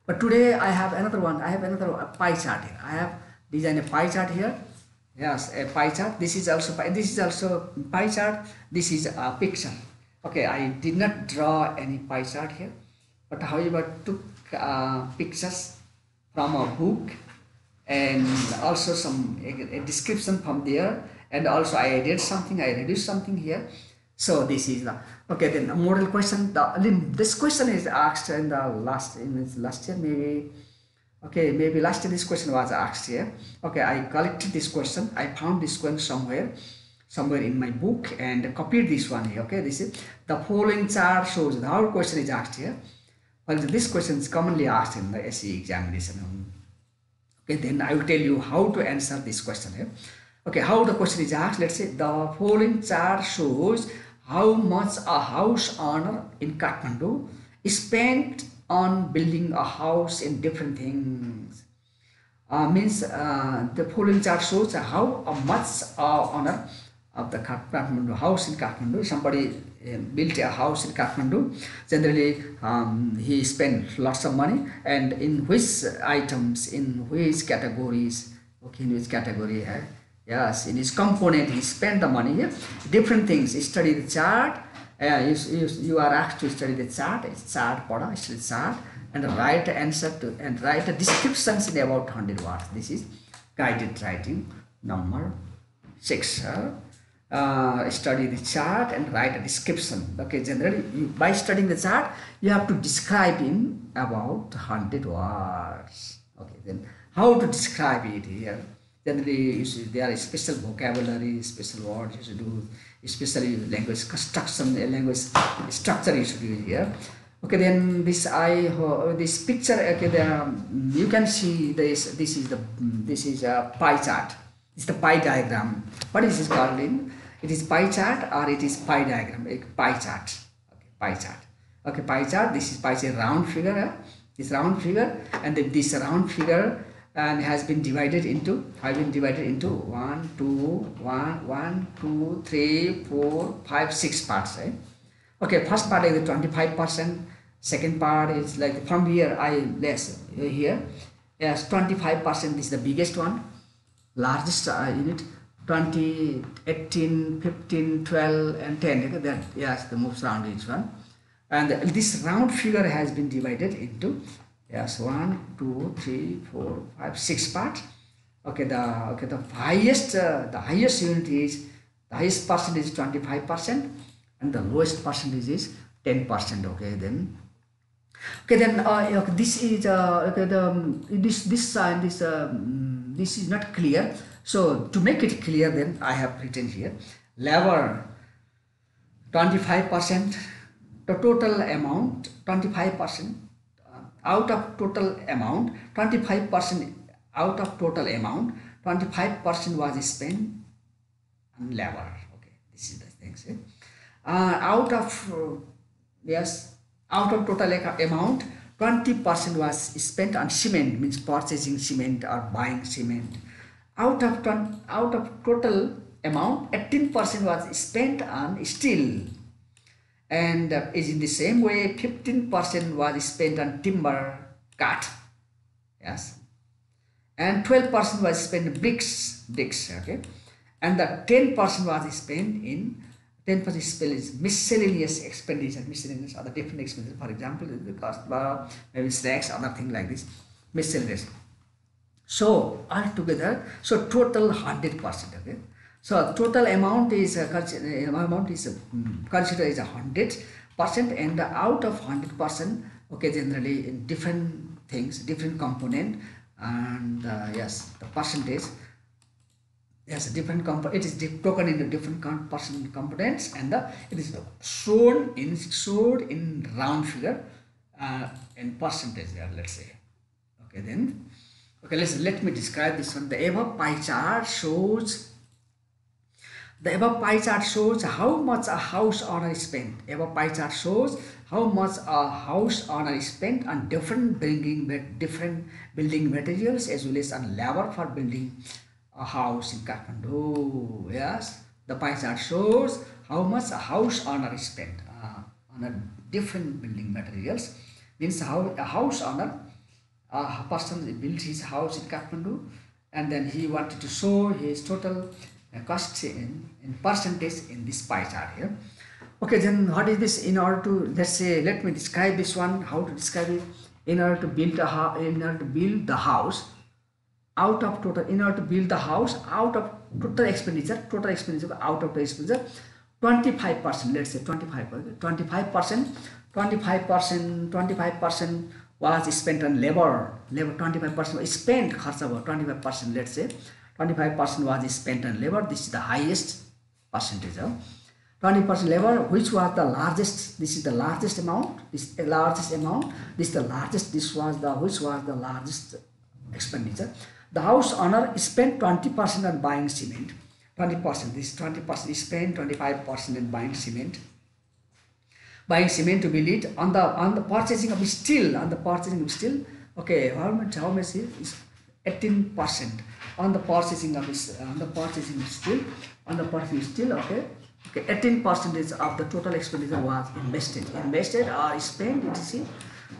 But today I have another one. I have another pie chart here. I have designed a pie chart here. Yes, a pie chart. This is also pie chart. This is a picture. Okay, I did not draw any pie chart here, but however took pictures from a book, and also a description from there, and also I added something, I reduced something here. So this is the okay. Then a model question. This question is asked in the last year maybe. Okay, maybe last year this question was asked here. Okay, I collected this question. I found this question somewhere in my book and copied this one here. Okay, this is the following chart shows the how question is asked here. Well, this question is commonly asked in the SE examination. Okay, then I will tell you how to answer this question here. Okay, how the question is asked. Let's say the following chart shows how much a house owner in Kathmandu spent on building a house in different things. Means the following chart shows how much owner of the Kathmandu house in Kathmandu, somebody built a house in Kathmandu. Generally, he spent lots of money, and in which items, in which categories, okay, in which category, yes, in his component, he spent the money here. Different things. Study the chart. You are asked to study the chart. It's chart, pada, study the chart, and write answer to and write a descriptions in about 100 words. This is guided writing number 6. Study the chart and write a description. Okay, generally by studying the chart you have to describe in about 100 words. Okay, then how to describe it here? Generally there is special vocabulary, special words you should do, especially language construction, language structure you should use here. Okay, then this picture, okay, you can see this is a pie chart. It's the pie diagram. What is this called in? It is pie chart or it is pie diagram, like pie chart. Okay, pie chart. Okay, pie chart. This is pie chart, round figure. This round figure, and then this round figure and has been divided into 1, 2, 3, 4, 5, 6 parts. Right? Okay, first part is the 25%. Second part is like from here here. Yes, 25% is the biggest one. Largest unit, 20, 18, 15, 12 and 10. Okay, that, yes, the most round each one, and this round figure has been divided into, yes, 1, 2, 3, 4, 5, 6 parts. Okay, the highest unit is, the highest percentage is 25% and the lowest percentage is 10%. Okay, then okay, this is okay, this is not clear. So to make it clear, then I have written here labor 25%, the total amount 25%, out of total amount 25%, out of total amount 25% was spent on labor. Okay, this is the thing. Out of yes, out of total amount 20% was spent on cement, means purchasing cement or buying cement. Out of total amount 18% was spent on steel, and is in the same way 15% was spent on timber cut, yes, and 12% was spent on bricks. Okay, and the 10% was spent in 10% is miscellaneous expenditure, miscellaneous other different expenses. For example, the cost bar, maybe snacks, other thing like this, miscellaneous. So altogether, so total 100%. Okay, so total amount is considered as 100%, and out of 100%, okay, generally in different things, different component, and yes, the percentage. Yes, different it is broken into different components, and it is shown in round figure in percentage there. Let's say. Okay, then. Okay, let me describe this one. The above pie chart shows how much a house owner spent. Above pie chart shows how much a house owner spent on different building materials as well as on labor for building a house in Kathmandu. Yes, the pie chart shows how much a house owner spent on a different building materials. Means how a house owner, a person built his house in Kathmandu, and then he wanted to show his total cost in percentage in this pie chart here. Okay, then what is this? In order to, let's say, let me describe this one. How to describe it? In order to build the house, out of total, in order to build the house, out of total expenditure, out of the expenditure, 25%, let's say 25%, 25% was spent on labor. 25% was spent, kharcha bhayo 25%, let's say 25% was spent on labor. This is the highest percentage of 20% labor, which was the largest. This is the largest amount. This is the largest amount. This is the largest. This was the which was the largest expenditure. The house owner spent 20% on buying cement. 20%. This 20% is spent. 25% in buying cement. Buying cement to build it. On the purchasing of steel. On the purchasing of steel. Okay, how much is 18% on the purchasing of steel. On the purchasing of steel. Okay. Okay, 18% of the total expenditure was invested or spent, etc.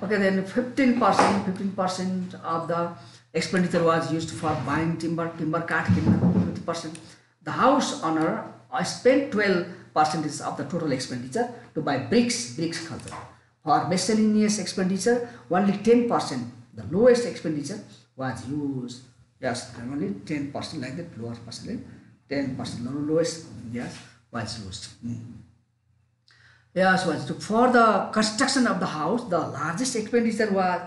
Okay, then 15% of the expenditure was used for buying timber cut, 50%. The house owner spent 12% of the total expenditure to buy bricks culture. For miscellaneous expenditure, only 10%, the lowest expenditure was used. Yes, only 10% like that, lower percentage, 10% lowest, yes, was used. Yes, was used. For the construction of the house, the largest expenditure was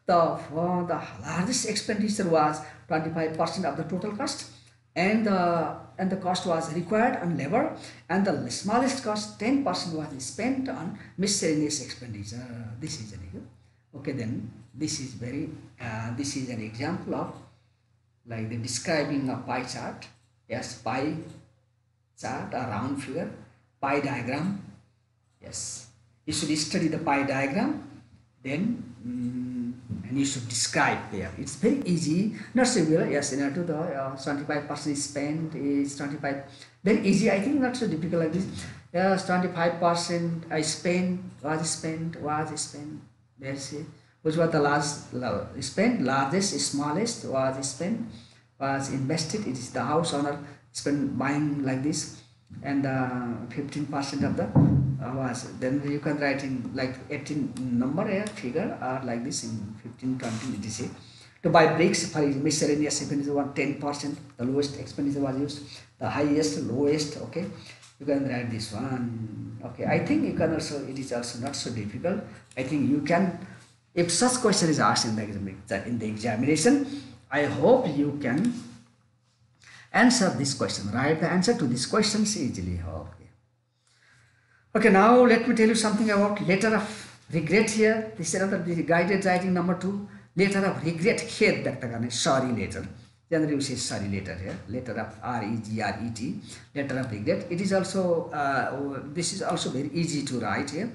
for the largest expenditure was 25% of the total cost, and the cost was required on labor, and the smallest cost 10% was spent on miscellaneous expenditure. This is an okay. Then this is this is an example of like the describing a pie chart. Yes, pie chart, a round figure, pie diagram. Yes, you should study the pie diagram, then and you should describe there. It's very easy, not so well. Yes, in order to the 25% spent is 25. Very easy, I think, not so difficult like this. Yes, 25% I spent, was spent. Let's see, which was the last spent, largest, smallest was spent, was invested. It is the house owner spend buying like this, and 15% of the was. Then you can write in like 18 number here figure or like this in 15, 20 etc. To buy bricks for miscellaneous expenditure was 10%. The lowest expenditure was used. The highest, lowest. Okay, you can write this one. Okay, I think you can also. It is also not so difficult. I think you can. If such question is asked in the examination, I hope you can answer this question. Write the answer to this questions easily. Okay. Okay, now let me tell you something about letter of regret here. This is another guided writing number 2. Letter of regret. Sorry letter. Generally we say sorry letter here. Letter of R-E-G-R-E-T. Letter of regret. It is also this is also very easy to write here.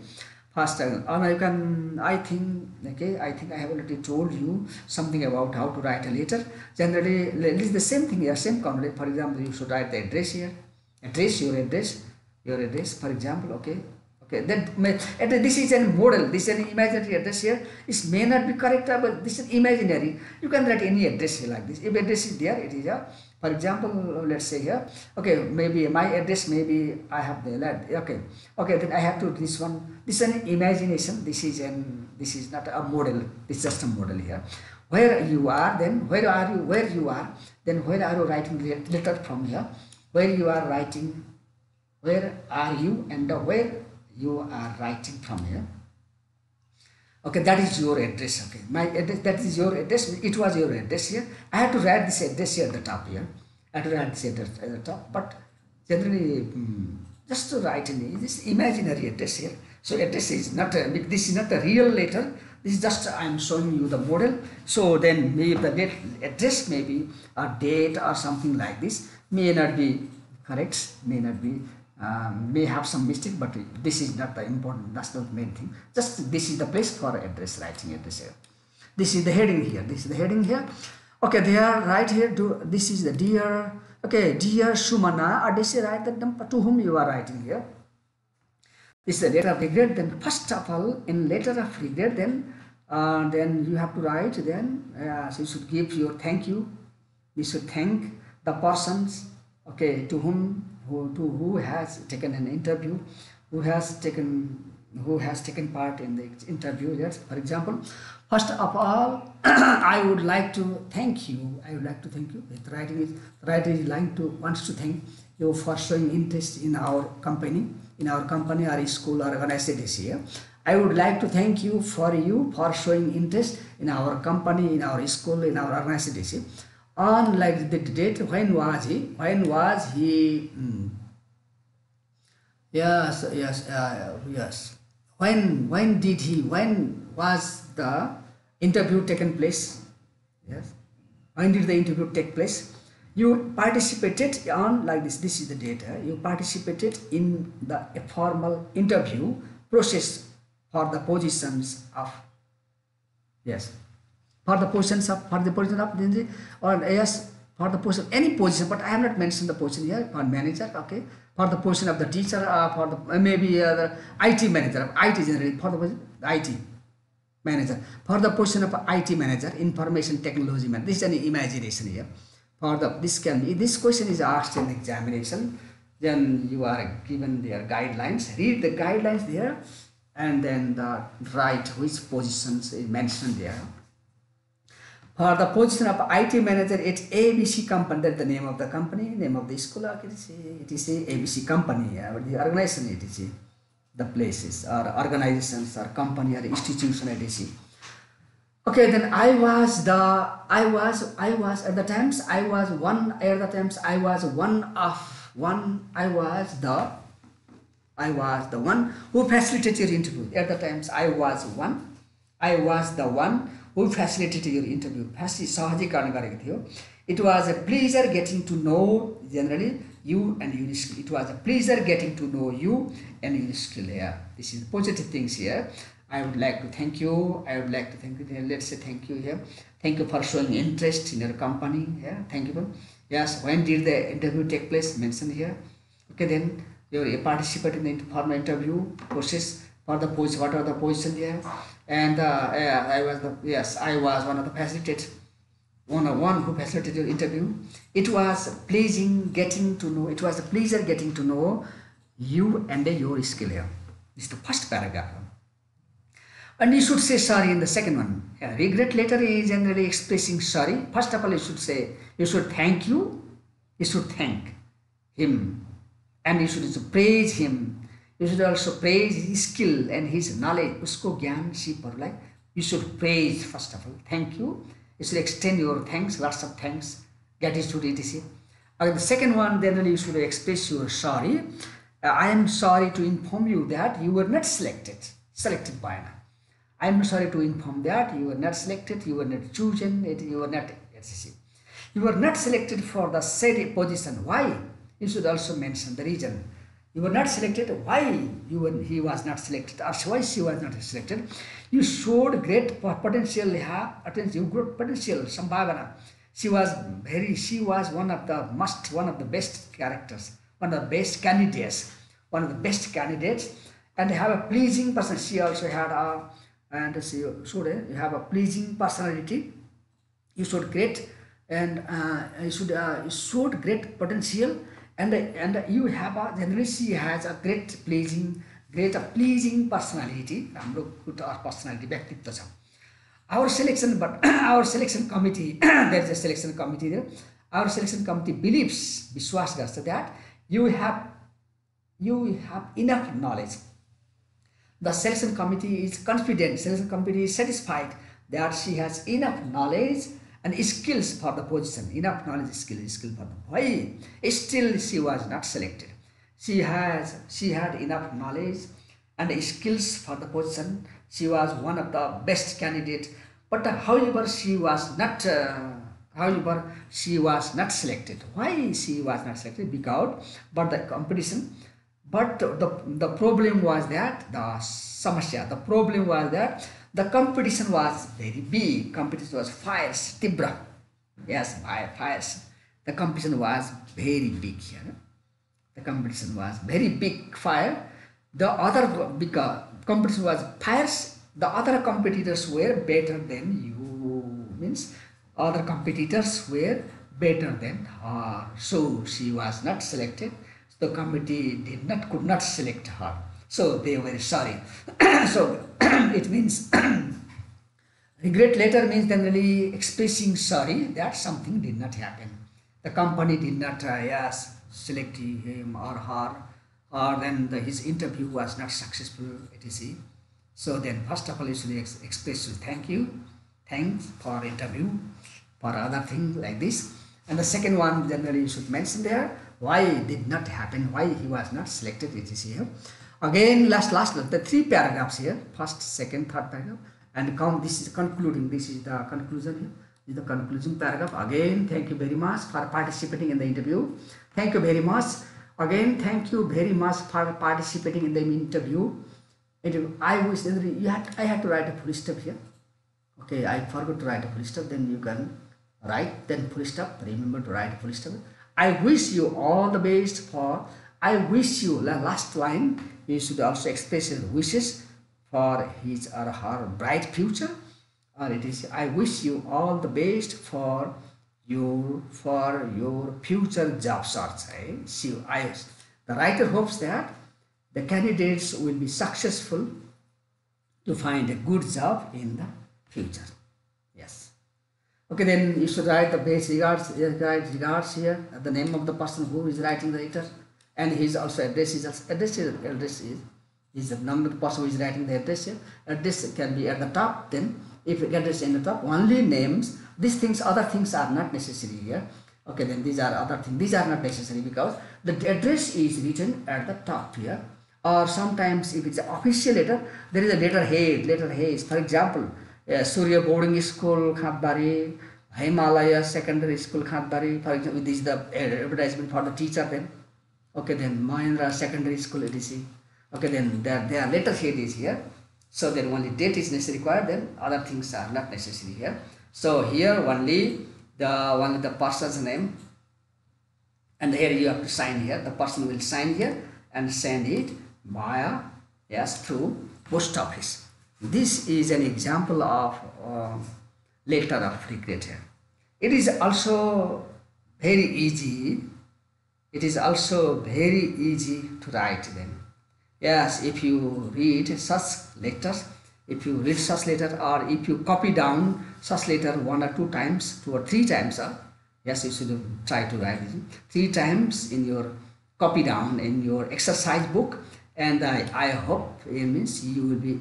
First, you can. I think I have already told you something about how to write a letter. Generally, it is the same thing here, same concept. For example, you should write the address here. Your address. For example, okay. This is a model. This is an imaginary address here. It may not be correct, but this is imaginary. You can write any address here like this. If address is there, it is a. For example, let's say here. Okay, maybe my address. Maybe I have the land. Okay. Then I have to this one. This is an imagination. This is not a model. This is just a model here. Where you are, then where are you? Where you are, then where are you writing the letter from here? Where you are writing? Where are you and where you are writing from here? Okay, that is your address. Okay, my address, that is your address. It was your address here. I have to write this address here at the top here. I have to write this address at the top, but generally just to write in this imaginary address here. So address is not this is not the real letter. This is just I am showing you the model. So then maybe the address may be a date or something like this. May not be correct. May not be. May have some mistake, but this is not the important. That's not the main thing. Just this is the place for address, writing address here. This is the heading here. This is the heading here. Okay, they are right here. This is the dear. Okay, dear Sumana, or this is right the number to whom you are writing here. This is the letter of regret. Then first of all, in letter of regret, then you have to write. Then so you should give your thank you. You should thank the persons. Okay, to whom. Who has taken an interview, who has taken part in the interview. Yes, for example, first of all, I would like to thank you. The writer is wants to thank you for showing interest in our company, or school or organization. I would like to thank you for showing interest in our company, in our school, in our organization. On like the date, when was he? Yes. When was the interview taken place? Yes. When did the interview take place? You participated on like this. This is the data. You participated in the formal interview process for the positions of, yes, for the positions of, or yes, for the position, any position, but I have not mentioned the position here, for manager, okay, for the position of the teacher, for the maybe the IT manager, IT generally, for the position, the IT manager, for the position of IT manager, information technology manager. This is an imagination here. For the, this can be, this question is asked in examination, then you are given their guidelines, read the guidelines there, and then write which positions is mentioned there. For the position of IT manager at ABC company, that's the name of the company, name of the school, it is a ABC company, the organization, it is the places or organizations or company or institution, it is. Okay, then I was the one who facilitated your interview. At the times I was the one who facilitated your interview. It was a pleasure getting to know generally you and your skill. It was a pleasure getting to know you and your skill here. This is positive things here. I would like to thank you. Let's say thank you here. Thank you for showing interest in your company. Yeah, thank you. Yes, when did the interview take place? Mentioned here. Okay, then you participate in the formal interview process for the post. What are the positions there? And I was one of the facilitators. One who facilitated your interview. It was pleasing getting to know. It was a pleasure getting to know you and your skill here. This is the first paragraph. And you should say sorry in the second one. Yeah, regret letter is generally expressing sorry. First of all, you should thank you. You should thank him. And you should also praise him. You should also praise his skill and his knowledge. Usko gyan siparulai. You should praise first of all. Thank you. You should extend your thanks, lots of thanks, gratitude, etc. The second one, then you should express your sorry. I am sorry to inform you that you were not selected by now. I am sorry to inform that you were not selected, you were not chosen, you were not, etc. You were not selected for the said position. Why? You should also mention the reason. You were not selected. Why he was not selected, or why she was not selected? You showed great potential. You great potential. Sambhavana. She was one of the best characters, one of the best candidates, and have a pleasing person. She also had you have a pleasing personality. You showed great you showed great potential. And you have generally she has a great pleasing personality. Our personality, our selection committee, there is a selection committee there. Our selection committee believes, Vishwas garcha, that you have enough knowledge. The selection committee is confident. Selection committee is satisfied that she has enough knowledge and skills for the position. Enough knowledge, skill for the why still she was not selected. She had enough knowledge and skills for the position. She was one of the best candidates, but however she was not selected. Why she was not selected? Because the problem was that the problem was that the competition was very big. Competition was fierce, tibra. Yes, fierce. The competition was very big here. The competition was very big, fire. The other competition was fierce. The other competitors were better than you. Means other competitors were better than her. So she was not selected. The committee could not select her. So they were sorry. So it means regret letter means generally expressing sorry that something did not happen. The company did not select him or her, or then his interview was not successful, etc. So then first of all you should express thank you, thanks for interview, for other thing like this. And the second one, generally you should mention there why it did not happen, why he was not selected, etc. Here. Again, last the three paragraphs here, first, second, third paragraph, and come. This is concluding. This is the conclusion here. This is the conclusion paragraph. Again, thank you very much for participating in the interview. Thank you very much. Again, thank you very much for participating in the interview. I wish that I had to write a full stop here. Okay, I forgot to write a full stop. Then you can write then full stop. Remember to write a full stop. I wish you all the best for. I wish you, the last line, you should also express your wishes for his or her bright future. Or it is, I wish you all the best for your future job search. The writer hopes that the candidates will be successful to find a good job in the future. Yes. Okay, then you should write the base regards here, the name of the person who is writing the letter, and his also address is the number of the person who is writing the address here. Address can be at the top. Then if address in the top, only names. These things, other things are not necessary here. Okay, then these are other things. These are not necessary because the address is written at the top here. Or sometimes if it's an official letter, there is a letterhead. For example, Surya Boarding School, Khatbari, Himalaya Secondary School, Khatbari. For example, this is the advertisement for the teacher then. Okay, then Mahindra Secondary School, etc. Okay, then their letterhead is here. So then only date is necessary required, then other things are not necessary here. So here only the person's name, and here you have to sign here. The person will sign here and send it via through post office. This is an example of letter of regret here. It is also very easy. It is also very easy to write them. Yes, if you read such letters, or if you copy down such letter 1 or 2 times, 2 or 3 times, yes, you should try to write it 3 times in your copy down in your exercise book, and I hope it means you will be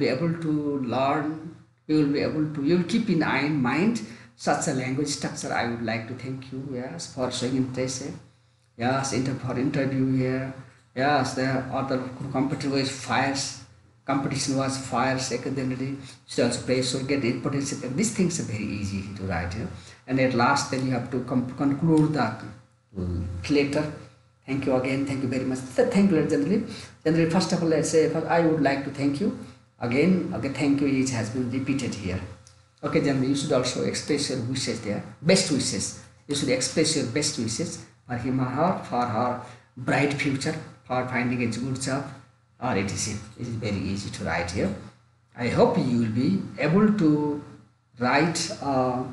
able to learn. You will keep in mind such a language structure. I would like to thank you, yes, for showing interest. Yes, for interview here. Yes, the other competition was fires academically. So also pay, so get importance. These things are very easy to write here. And at last, then you have to conclude the letter. Thank you again. Thank you very much. Thank you generally. First of all, let's say I would like to thank you again. Okay, thank you. It has been repeated here. Okay, then you should also express your wishes there. Best wishes. You should express your best wishes for him or her, for her bright future, for finding a good job, or etc. It is very easy to write here. I hope you will be able to write a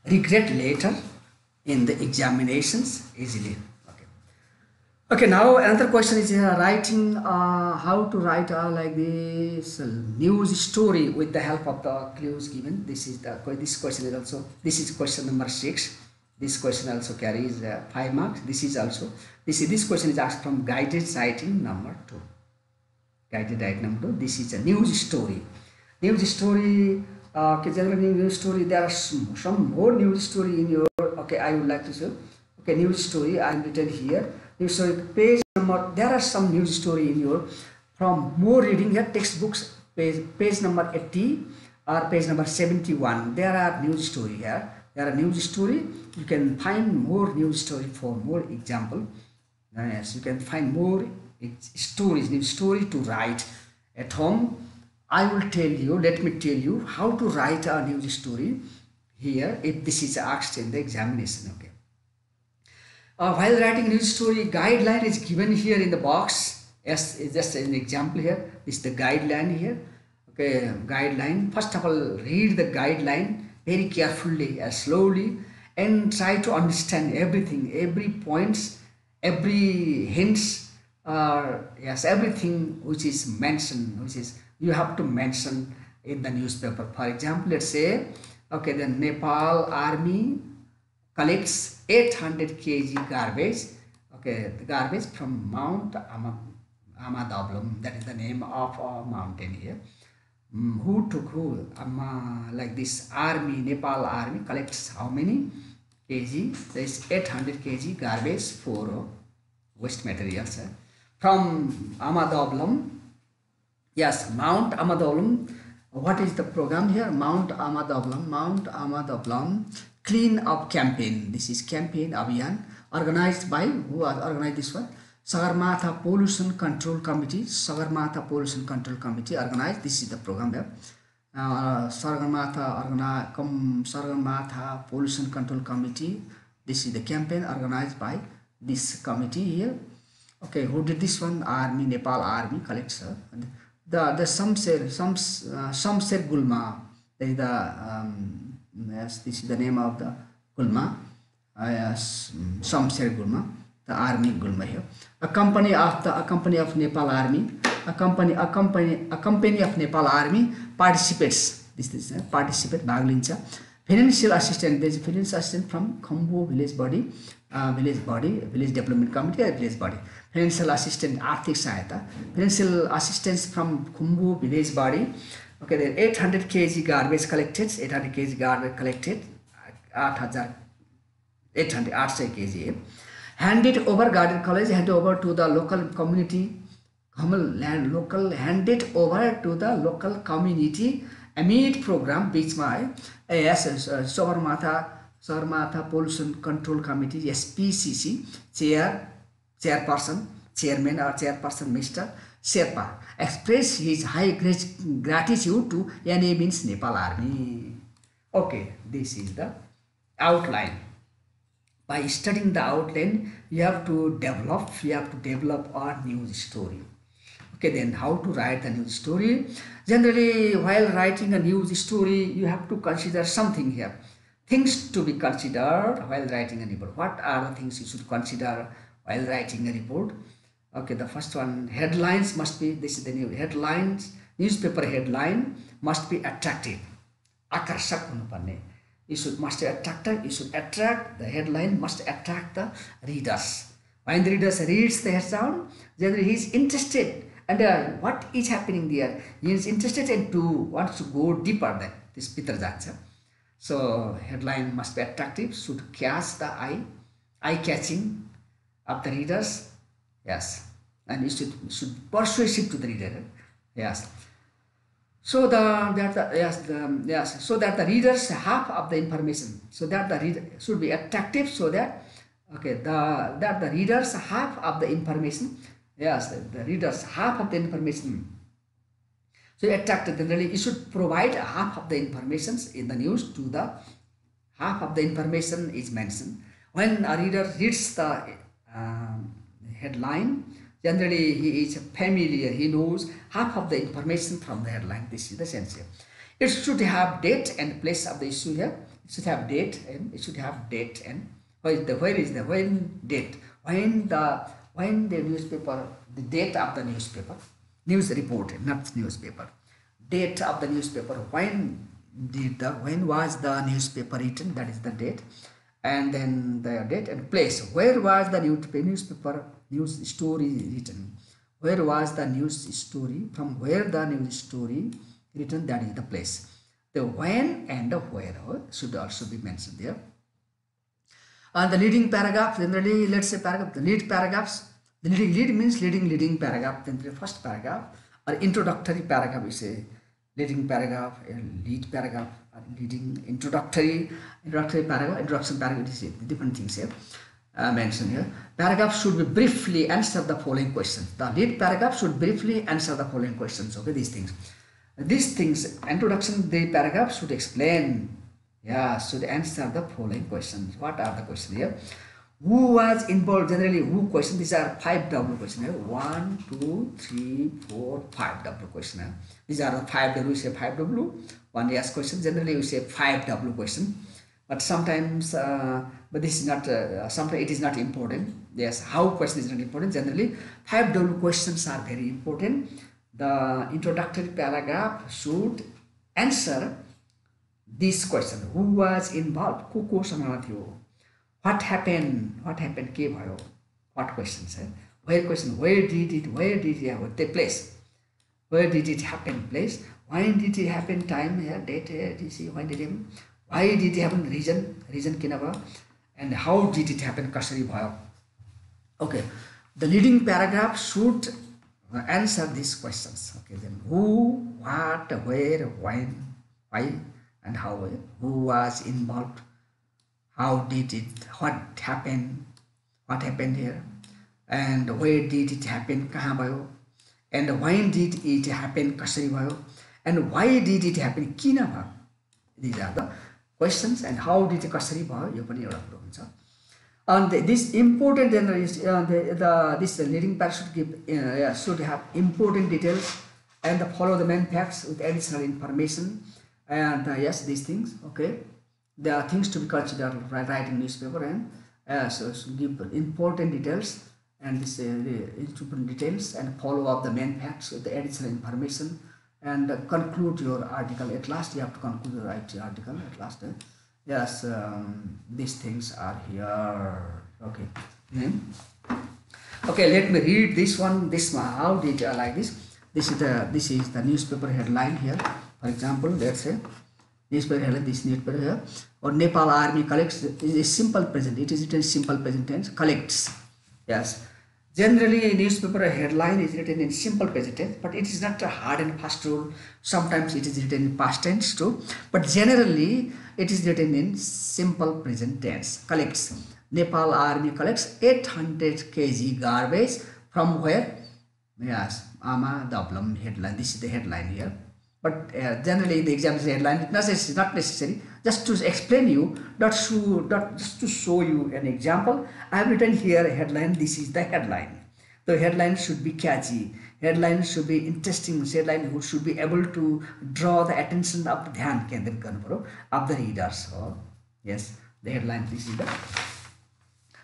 regret letter in the examinations easily. Okay, now another question is writing how to write like this news story with the help of the clues given. This question is question number 6. This question also carries 5 marks. This question is asked from guided writing number 2. Guided writing number 2. This is a news story. News story. Generally news story. There are some more news story in your. Okay, I would like to show. Okay, news story. I am written here. News story page number. There are some news story in your. From more reading here, textbooks page number 80 or page number 71. There are news story here. There are news story. You can find more news story for more example. Yes, you can find more stories, news story to write at home. I will tell you. Let me tell you how to write a news story here. If this is asked in the examination, okay. While writing news story, guideline is given here in the box. Yes, it's just an example here. This is the guideline here. Okay, guideline. First of all, read the guideline very carefully and slowly, and try to understand everything, every points, every hints, yes, everything which is mentioned, which is you have to mention in the newspaper. For example, let's say, okay, the Nepal army collects 800 kg garbage. Okay, the garbage from Mount Amadablam, that is the name of a mountain here. Who took who? Like this army, Nepal army collects how many kg? There is 800 kg garbage for waste materials from Amadablam. Yes, Mount Amadablam. What is the program here? Mount Amadablam Clean Up Campaign. This is campaign Abhiyan organized by, who organized this one? Sagarmatha Pollution Control Committee. Sagarmatha Pollution Control Committee organized. This is the program here. Sagarmatha Pollution Control Committee. This is the campaign organized by this committee here. Okay, who did this one? Army, Nepal Army collects. The Shamsher Gulma. This is the yes, this is the name of the Gulma. Yes, Shamsher Gulma, the army Gulma here. A company of Nepal Army. A company of Nepal Army participates. This is participate Baglincha. Financial assistant. There is financial assistant from Khumbu village development committee or village body. Financial assistant Arthik Sahayata. Financial assistance from Khumbu village body. Okay, then 800 kg garbage collected. 800 kg garbage collected. 800 kg. Handed over Garden College. Handed over to the local community. Handed over to the local community amid program which my Sagarmatha Pollution Control Committee SPCC chairman or chairperson Mr. Sherpa express his high gratitude to NA means Nepal Army. Okay, this is the outline. By studying the outline, you have to develop a news story. Okay, then how to write the news story? Generally, while writing a news story, you have to consider something here. Things to be considered while writing a report. What are the things you should consider while writing a report? Okay, the first one, headlines must be, this is the new headlines, newspaper headline must be attractive. Akarshak huनुपर्ने. You should attract, the headline must attract the readers. When the readers reads the headline, generally he is interested and what is happening there. He is interested and wants to go deeper than this Pitar Jancha. So headline must be attractive, should catch the eye-catching of the readers. Yes, and it should persuasive to the reader. Yes. So that the readers half of the information. So that the reader should be attractive. So that that the readers half of the information. Yes, the readers half of the information. So attractive. Generally, you should provide half of the information in the news to the half of the information is mentioned. When a reader reads the headline, generally he is familiar, he knows half of the information from the headline. This is the sense here. It should have date and place of the issue here. It should have date and when the newspaper, the date of the newspaper, news report, not newspaper, date of the newspaper, when was the newspaper written, that is the date, and then the date and place, where was the newspaper news story written, where was the news story, from where the news story written, that is the place. The when and the where should also be mentioned there. And the leading paragraph, generally, let's say paragraph, the lead paragraphs, the lead means leading paragraph, then the first paragraph, or introductory paragraph is a leading paragraph, a lead paragraph, leading introduction paragraph, introduction paragraph, is different things here mentioned here. Paragraph should be briefly answer the following questions. The lead paragraph should briefly answer the following questions. Okay, these things, introduction, the paragraph should explain, should answer the following questions. What are the questions here? Who was involved? Generally, who question? These are 5W questions here. 1, 2, 3, 4, 5W question here. These are the 5W. We say 5W. One yes question. Generally, we say 5W question. But sometimes, but this is not. Sometimes it is not important. Yes, how question is not important. Generally, 5W questions are very important. The introductory paragraph should answer this question. Who was involved? Who question? what happened, के भयो, what questions, where question, where did it happen, the place, where did it happen, place, when did it happen, time here, date here, DC, when did it happen, why did it happen, reason किन भयो, and how did it happen, कसरी भयो. Okay, the leading paragraph should answer these questions. Okay, then who, what, where, when, why, and how, who was involved, how did it, what happened here, and where did it happen, कहाँ भयो, and when did it happen, कसरी भयो, and why did it happen, किन भयो. These are the questions, and how did it कसरी भयो, यो पनि एउटा कुरो हुन्छ. And this important is this leading paragraph should give should have important details and follow the main facts with additional information, and yes, these things. Okay, there are things to be considered writing newspaper, and so give important details and this important details and follow up the main facts with the additional information, and conclude your article. At last you have to conclude your article at last. Yes, these things are here. Okay. Okay, let me read this one. How did I like this? This is the newspaper headline here. For example, let's say newspaper headline. This newspaper here, or Nepal Army collects, is a simple present. It is written simple present tense. Collects. Yes. Generally, a newspaper headline is written in simple present tense, but it is not a hard and fast rule. Sometimes it is written in past tense too, but generally it is written in simple present tense. Collects. Nepal Army collects 800 kg garbage from where? Yes, Ama Dablam headline. This is the headline here. But generally in the example headline, it's not necessary. Just to explain you, just to show you an example, I have written here a headline. This is the headline. The headline should be catchy. Headline should be interesting. Headline should be able to draw the attention of the dhyan kendrit garnu paryo of the readers. Yes, the headline. This is the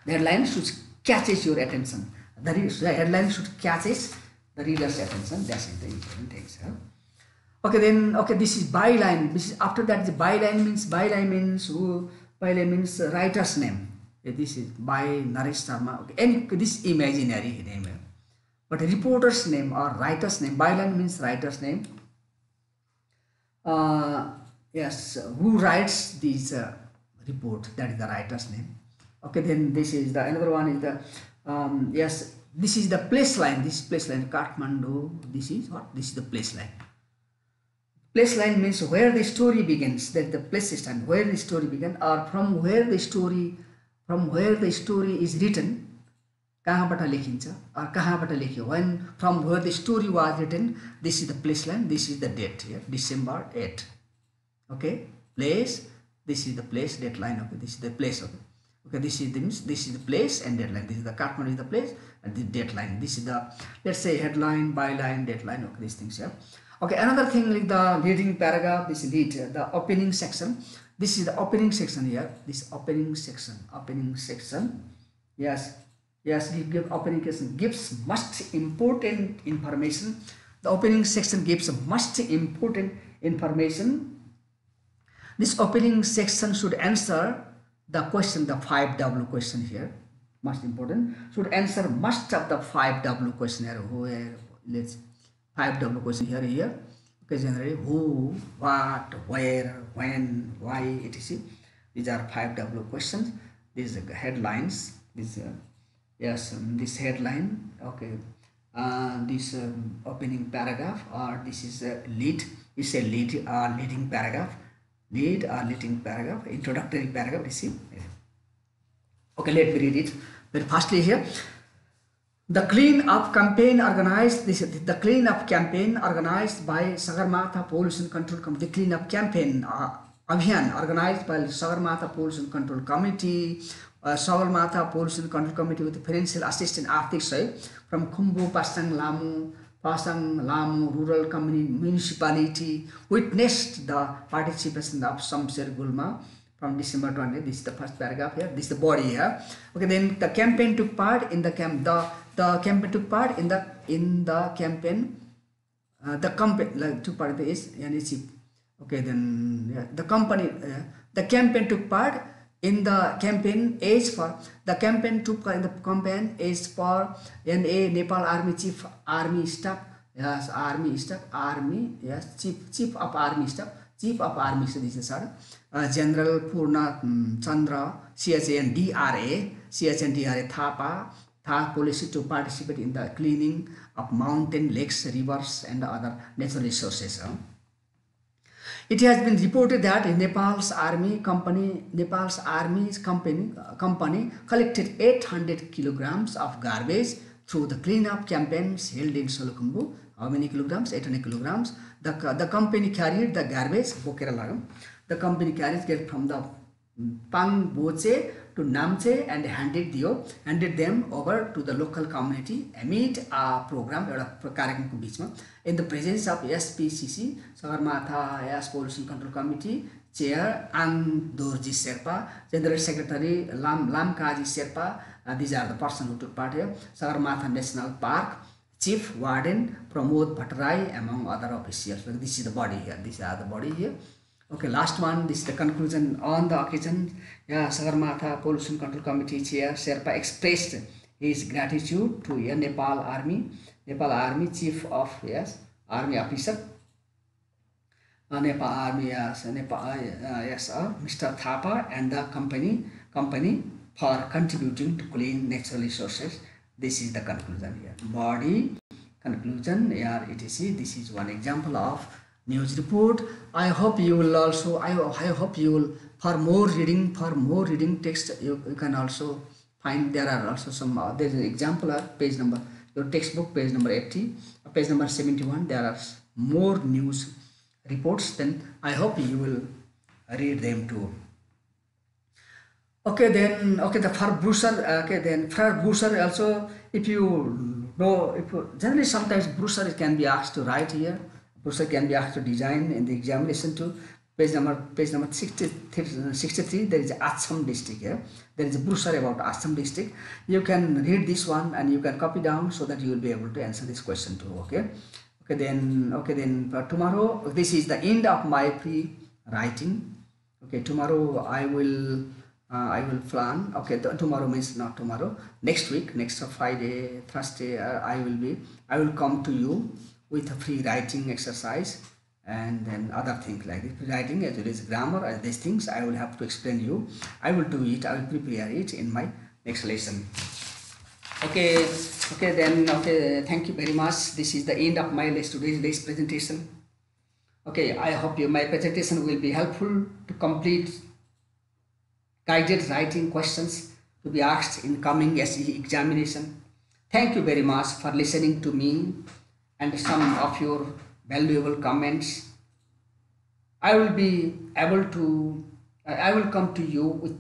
headline should catches your attention. The headline should catches the reader's attention. That's the important things. Okay, then this is byline. This is after that the byline means who? Byline means writer's name. This is by Naresh Sharma. Okay, and this imaginary name. But reporter's name or writer's name. Byline means writer's name. Yes, who writes this report? That is the writer's name. Okay, then this is the another one is the yes. This is the place line. This place line Kathmandu. This is what? This is the place line. Place line means where the story begins. That the place is and where the story began, or from where the story is written. कहाँबाट लेखिन्छ or कहाँबाट लेख्यो. When from where the story was written, this is the place line. This is the date here, December 8. Okay, place. This is the place, deadline. Okay, this is the place. Okay, this is the place and deadline. This is the Kathmandu is the place and the deadline. This is the, let's say, headline, byline, deadline. Okay, these things here. Okay, another thing like the leading paragraph. This lead, the opening section. This is the opening section here. This opening section. Yes, give opening section gives most important information. The opening section gives most important information. This opening section should answer the question, the 5W question here, most important, should answer most of the 5W question here. Where, let's 5W question here. Okay, generally who, what, where, when, why, etc. These are 5W questions. These are headlines. This this headline. Okay, this opening paragraph, or this is a lead. It's a leading paragraph. Lead or leading paragraph, introductory paragraph. You see. Okay, let me read it very fastly here. The clean-up campaign organized. The clean-up campaign organized by Sagarmatha Pollution Control Committee. The clean-up campaign Abhiyan organized by Sagarmatha Pollution Control Committee. Sagarmatha Pollution Control Committee with financial assistance Arthik Sai from Khumbu, Pasang Lamu rural municipality witnessed the participation of Shamsher Gulma from December 20. This is the first paragraph here. This is the body here. Okay, then the campaign took part in the the campaign took part in the campaign. The company took part in this. Okay, then the campaign took part in the campaign age for the campaign took in the campaign is for NA Nepal Army Chief Army Staff, yes, Army Staff, Army, yes, Chief of Army Staff, Chief of Army Staff, this is General Purna Chandra CHNDRA Thapa policy to participate in the cleaning of mountain, lakes, rivers and other natural resources. It has been reported that Nepal's army company collected 800 kilograms of garbage through the cleanup campaigns held in Solukhumbu. How many kilograms? 800 kilograms. The company carried the garbage. The company carried it from the Pangboche to Namche and handed them over to the local community amid a program in the presence of SPCC, Sagarmatha Air Pollution Control Committee Chair Ang Dorji Sherpa, General Secretary Lam Kaji Sherpa. These are the persons who took part here. Sagarmatha National Park Chief Warden Pramod Bhattarai, among other officials. This is the body here. These are the body here. Okay, last one. This is the conclusion on the occasion. Yeah, Sagarmatha Pollution Control Committee Chair Sherpa expressed his gratitude to Nepal Army Chief of Army Officer, Nepal Army Mr. Thapa and the company for contributing to clean natural resources. This is the conclusion here. Body conclusion. Yeah, etc. This is one example of news report. I hope you will also. I hope you will for more reading text. You can also find there are also some. There is an example of page number. Your textbook page number 80, page number 71. There are more news reports. Then I hope you will read them too. Okay, then the for brochure. Okay, then for brochure also, if you know, generally sometimes brochure can be asked to write here. Brochure can be asked to design in the examination too. Page number 63. There is Assam district here. There is a brochure about Assam district. You can read this one and you can copy down so that you will be able to answer this question too. Okay. Then for tomorrow, this is the end of my pre-writing. Okay, tomorrow I will plan. Okay, tomorrow means not tomorrow. Next week, next Friday, Thursday, I will come to you with a free writing exercise and then other things like this. Writing as well as grammar and these things I will have to explain you. I will do it. I will prepare it in my next lesson. Okay. Thank you very much. This is the end of my today's presentation. Okay, I hope my presentation will be helpful to complete guided writing questions to be asked in coming SE examination. Thank you very much for listening to me and some of your valuable comments. I will come to you with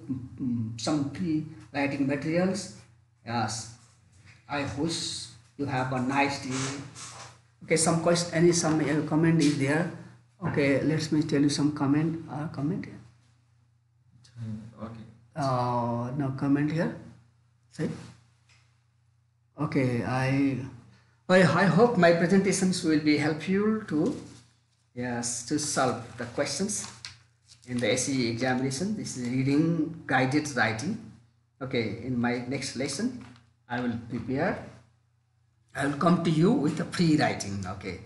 some pre-writing materials. Yes, I wish you have a nice day. Okay, some comment is there. Okay, let me tell you some comment. Okay. No comment here. Say. Okay, I hope my presentations will be helpful to solve the questions in the SE examination. This is reading guided writing. Okay, in my next lesson I will come to you with a pre-writing. Okay,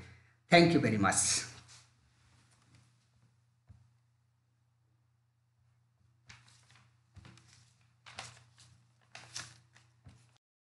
thank you very much.